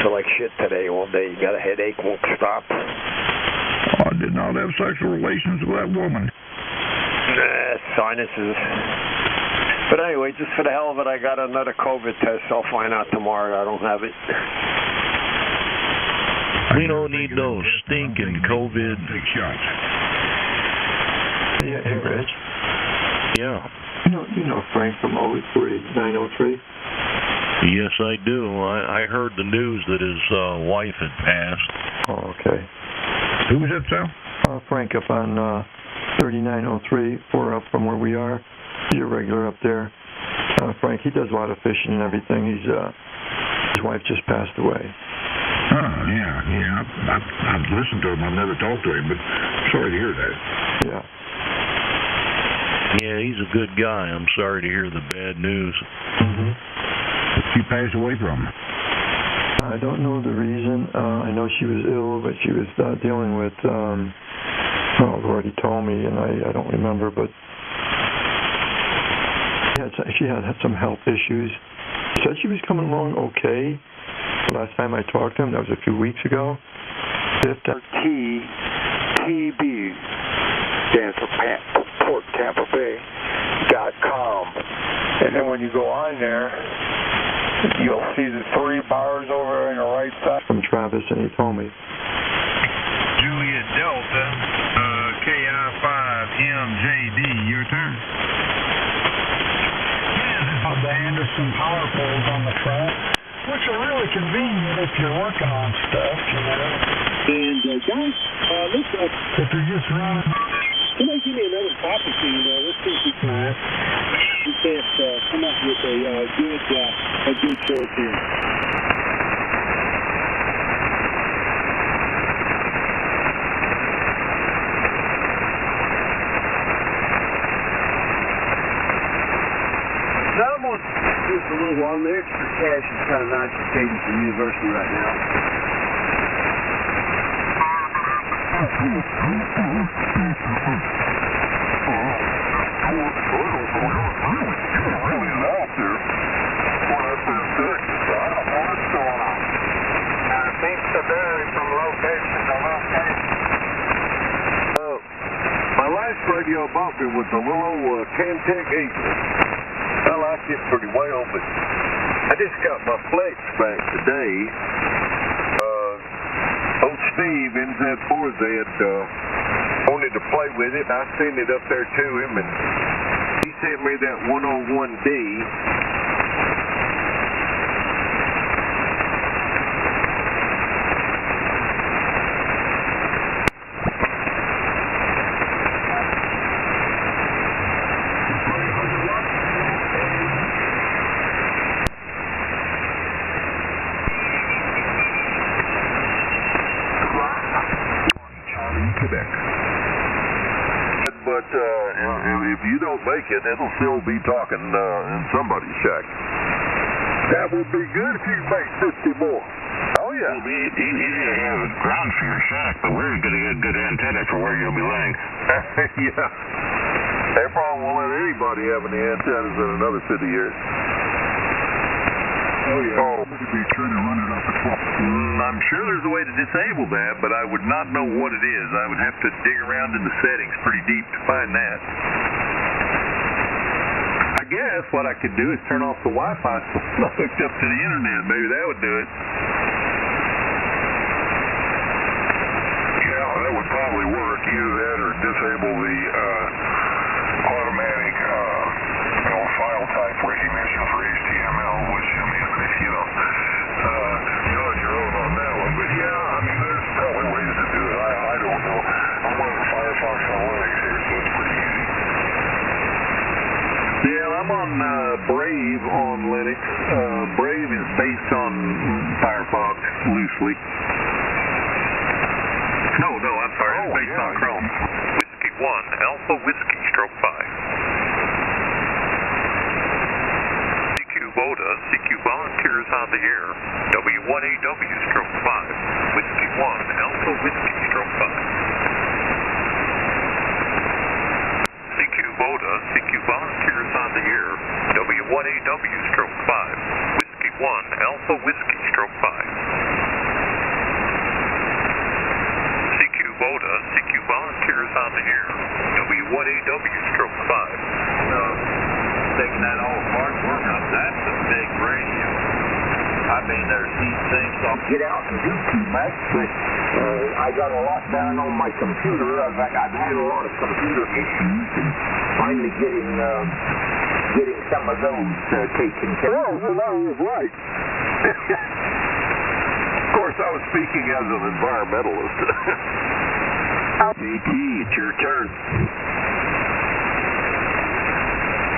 S21: Feel like shit today all day. You got a headache, won't stop.
S12: I did not have sexual relations with that woman.
S21: Sinuses. But anyway, just for the hell of it, I got another COVID test. I'll find out tomorrow. I don't have it.
S20: We don't need those stinking COVID
S12: shots.
S4: Yeah, hey, Reg.
S20: Yeah.
S4: You know Frank from 903?
S20: Yes, I do. I heard the news that his wife had passed.
S4: Oh, okay.
S12: Who was that, Sal?
S4: Frank up on 3903, 4 up from where we are. He's a regular up there. Frank, he does a lot of fishing and everything. His wife just passed away.
S12: Oh, yeah. I've listened to him. I've never talked to him, but sorry to hear that.
S4: Yeah.
S20: Yeah, he's a good guy. I'm sorry to hear the bad news.
S4: Mm-hmm.
S12: She passed away from?
S4: I don't know the reason. I know she was ill, but she was dealing with, Lord, he told me, and I don't remember, but she had some health issues. She said she was coming along okay. The last time I talked to him, that was a few weeks ago. TB stands for PortTampaBay.com. And then when you go on there, you'll see the 3 bars over on the right side. From Travis, and he told me.
S3: Juliet Delta, KI5MJD, your turn.
S6: The Anderson power poles on the track, which are really convenient if you're working on stuff, you know.
S23: And guys, look up.
S6: If you're just running.
S23: Somebody give me another topic, and let's see if we can't come up with a good choice here. Just a little while. The extra cash is kind of nice for Cadence for university right now.
S6: Seems to vary from location to location.
S9: My last radio I bought me was a little Cantech Eagle. I like it pretty well, but I just got my Flex back today. Old Steve, NZ4Z, wanted to play with it. I sent it up there to him, and he sent me that 101D. But if you don't make it, it'll still be talking in somebody's shack. That would be good if you make 50 more. Oh, yeah.
S15: It'll be easy to have ground for your shack, but we're going to get good antenna for where you'll be laying.
S9: Yeah. They probably won't let anybody have any antennas in another 50 years.
S15: Oh, yeah. Oh. Be trying to run it off the clock.
S9: I'm sure there's a way to disable that, but I would not know what it is. I would have to dig around in the settings pretty deep to find that. I guess what I could do is turn off the Wi-Fi so it's not hooked up to the internet. Maybe that would do it.
S7: Yeah, that would probably work. Either that or disable the automatic file type recognition for HTML, which, I mean, you're on your own on that one. But yeah, I mean, there's probably ways to do it. I don't know. I'm running Firefox on Linux here, so it's pretty easy.
S9: Yeah, I'm on Brave on Linux. Brave is based on Firefox loosely.
S7: No, I'm sorry. It's based on Chrome. Whiskey 1, Alpha Whiskey, stroke 5. Boda, CQ volunteers on the air, W1AW, stroke 5, Whiskey 1, Alpha Whiskey, stroke 5. CQ Boda, CQ volunteers on the air, W1AW, stroke 5, Whiskey 1, Alpha Whiskey, stroke 5. CQ Boda, CQ volunteers on the air, W1AW, stroke 5.
S19: Taking that all apart, working on that's a big radio. I mean, there's these things on.
S23: Get out and do too much, but I got a lot down on my computer. I've had a lot of computer issues, and finally getting some of those taken care of.
S9: Well, that was right. Of course, I was speaking as an environmentalist.
S15: JT, it's your turn.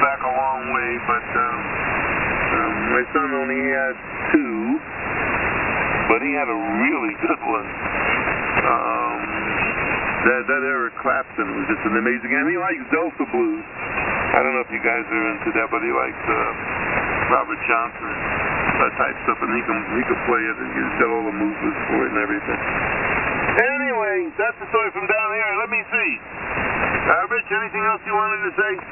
S9: Back a long way, but my son only had 2, but he had a really good one. That Eric Clapton was just an amazing, and he likes Delta Blues. I don't know if you guys are into that, but he likes Robert Johnson type stuff, and he can play it, and he's got all the movements for it and everything. Anyway, that's the story from down here. Let me see. Rich, anything else you wanted to say?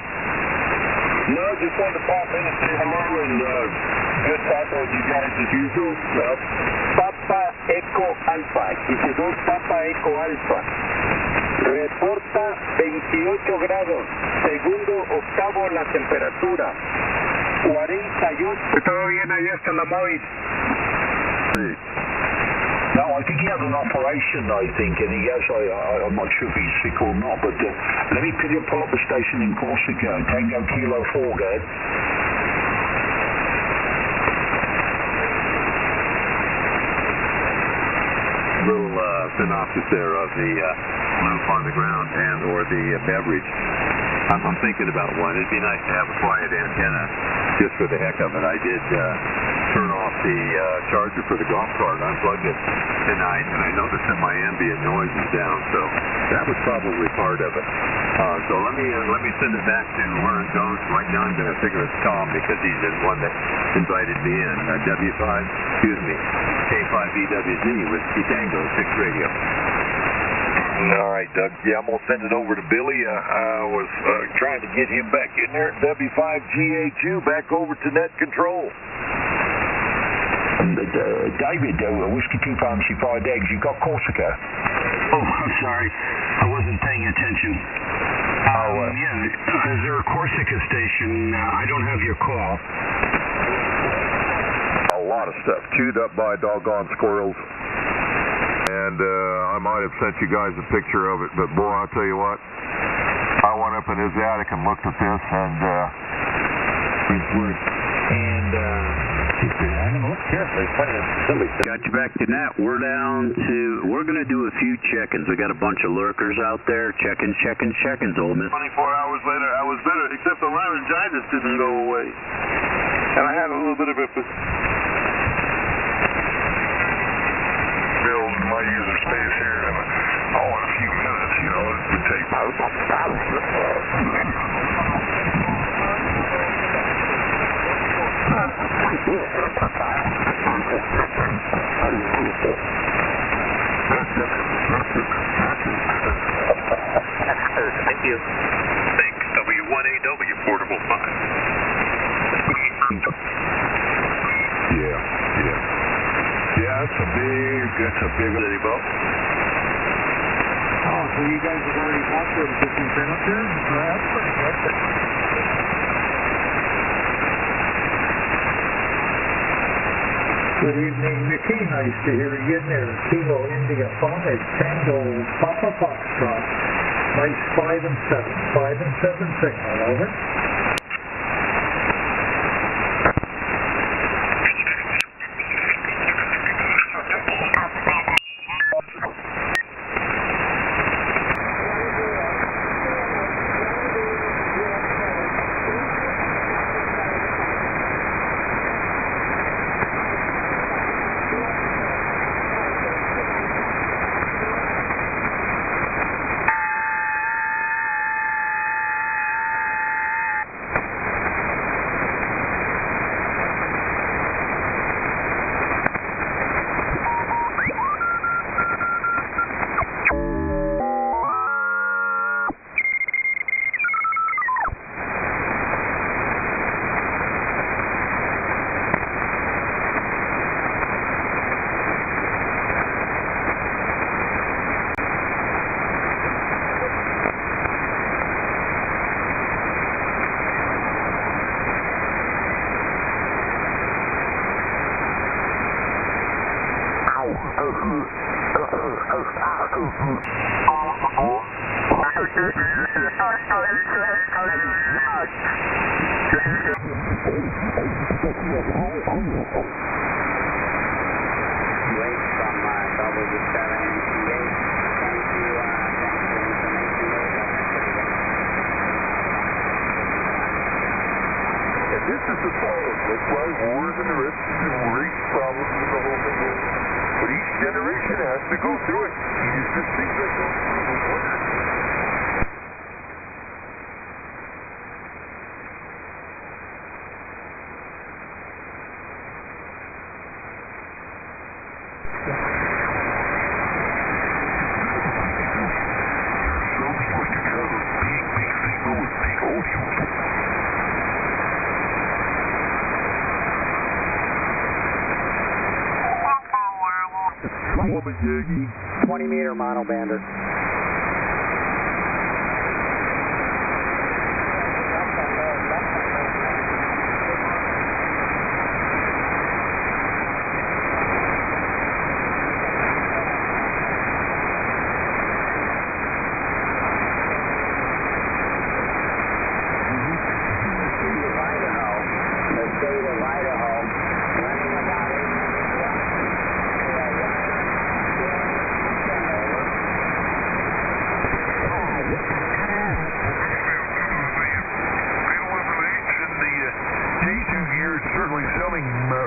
S23: No, just wanted to pop in and say hello and
S11: Good talk with you guys as usual. Papa Eco Alfa, 22 Papa Eco Alfa. Reporta 28 grados, segundo octavo la temperatura, 41.
S5: Todo bien allá hasta la Mois.
S12: No, I think he had an operation, I think, and he has, I'm not sure if he's sick or not, but let me pull up the station in Corsica, Tango Kilo 4, go ahead.
S11: Little synopsis there of the loop on the ground and or the beverage. I'm thinking about one. It'd be nice to have a quiet antenna just for the heck of it. I did turn off the charger for the golf cart, unplugged it tonight, and I noticed that my ambient noise is down, so that was probably part of it. So let me send it back to where it goes. Right now I'm going to figure it's Tom because he's the one that invited me in. K5EWZ with Tango 6 radio.
S7: All right, Doug. Yeah, I'm going to send it over to Billy. I was trying to get him back in there. W5GHU back over to net control.
S12: David, Whiskey 2 Pharmacy 5 Eggs, you got Corsica?
S15: Oh, I'm sorry. I wasn't paying attention. Yeah, is there a Corsica station? I don't have your call.
S7: A lot of stuff. Chewed up by doggone squirrels. And I might have sent you guys a picture of it, but boy, I'll tell you what, I went up in his attic and looked at this, and
S11: got you back to net. We're going to do a few check-ins. We got a bunch of lurkers out there. Check-ins, old man.
S7: 24 hours later, I was better, except the laryngitis didn't go away. And I had a little bit of a... build my user space here in a few minutes, you know, it would take
S11: Thank you. Thanks, W1AW Portable 5.
S7: Yeah, that's a big city boat.
S6: Oh, so you guys have already walked over 15 up there? That's pretty good. Good evening, Mickey. Nice to hear you in there. Kilo India Phone, Tango Papa Foxtrot. Nice 5 and 7. 5 and 7 signal, over.
S7: This is the problem. That's why wars and the rest of the great problems in the whole thing. But each generation has to go through it. It just seems like those wonders.
S12: JD.
S14: 20-meter monobander.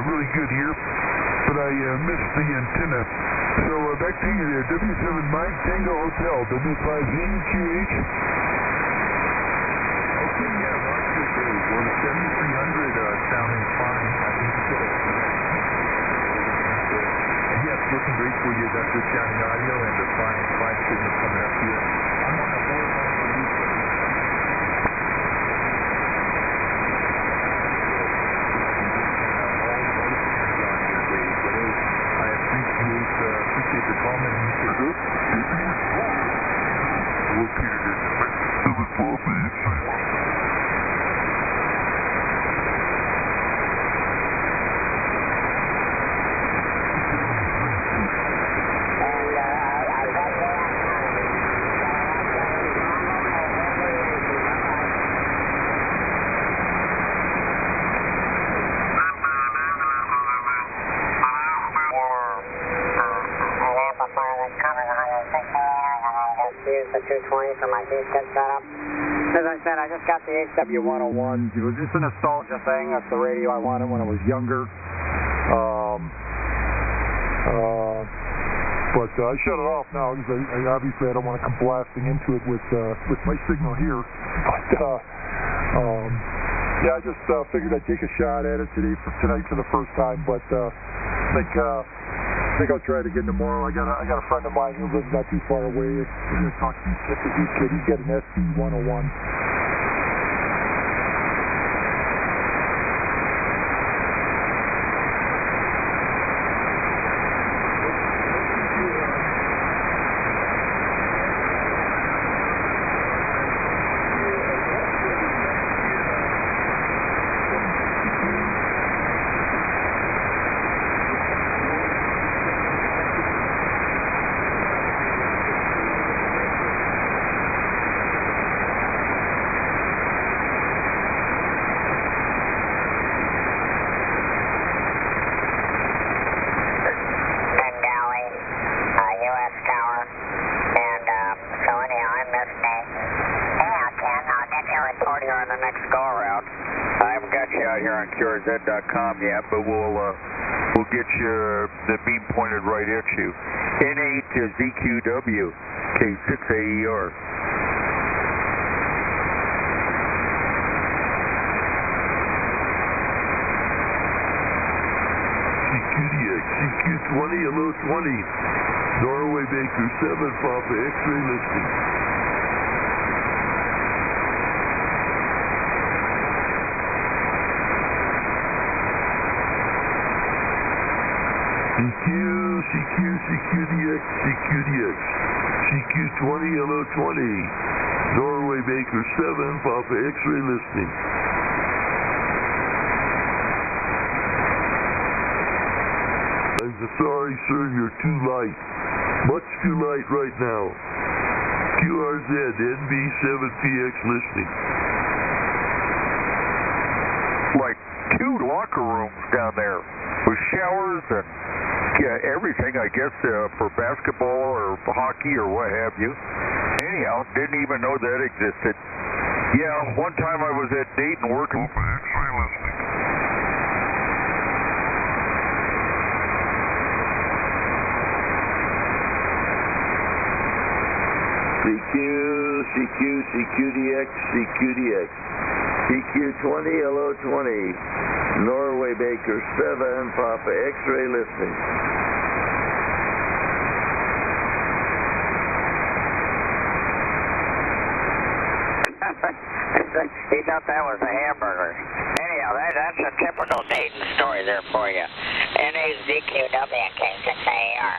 S12: Really good here, but I missed the antenna. So back to you there, W7 Mike Tango Hotel, W5 ZQH.
S9: Okay, yeah, Roger, Dave. Well, the 7300 sounding fine. I think you could have. Yeah, it's looking great for you. Got good sounding audio and a fine signal coming up here. I'm on a horizontal loop. Appreciate the comment.
S12: Located at 7 Papa.
S13: Use the 220 for my G-Skid setup. As I said, I just got the
S14: HW101. It was just a nostalgia thing. That's the radio I wanted when I was younger.
S12: But I shut it off now because obviously I don't want to come blasting into it with my signal here. But yeah, I just figured I'd take a shot at it tonight for the first time. But I think I'll try it again tomorrow. I got a friend of mine who lives not too far away. We're going to talk to his kid. He's got an SD101.
S7: QRZ.com yet, but we'll get you the beam pointed right at you. N8 to ZQW, K6AER.
S12: CQDX, CQ20, hello 20. Norway Baker 7, Papa X-ray listing. CQDX, CQ20, hello 20. Norway Baker 7, Papa X-ray listening. I'm sorry, sir, you're too light. Much too light right now. QRZ, NB7PX listening.
S7: Like 2 locker rooms down there with showers and everything, I guess, for basketball or hockey or what have you. Anyhow, didn't even know that existed. Yeah, one time I was at Dayton working. X-ray listening.
S12: CQDX, CQ20, hello 20. Norway Baker 7, Papa X-ray listening.
S13: He thought that was a hamburger. Anyhow, that's a typical Dayton story there for you. NAZQW K6AR.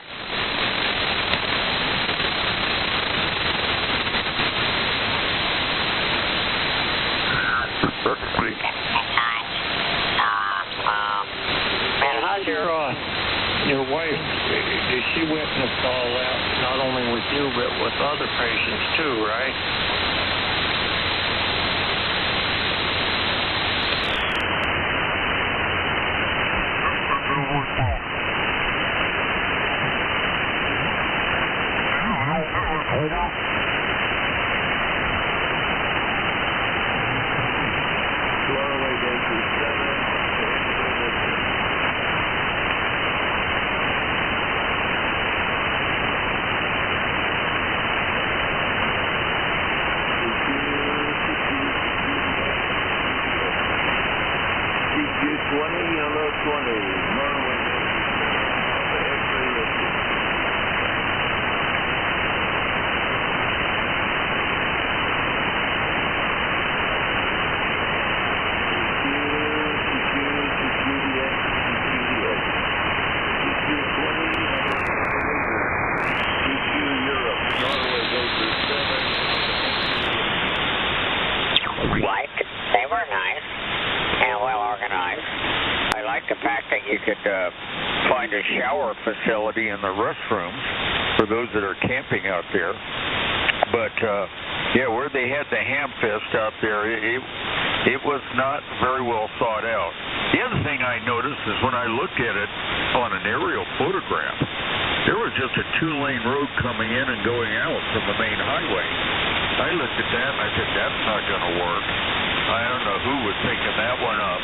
S21: witnessed all that, not only with you, but with other patients too, right?
S17: They were nice and well organized. I like the fact that you could find a shower facility in the restrooms for those that are camping out there. But yeah, where they had the ham fest out there, it was not very well thought out. The other thing I noticed is when I looked at it on an aerial photograph, there was just a 2-lane road coming in and going out from the main highway. I looked at that and I said, that's not going to work. I don't know who was thinking that one up.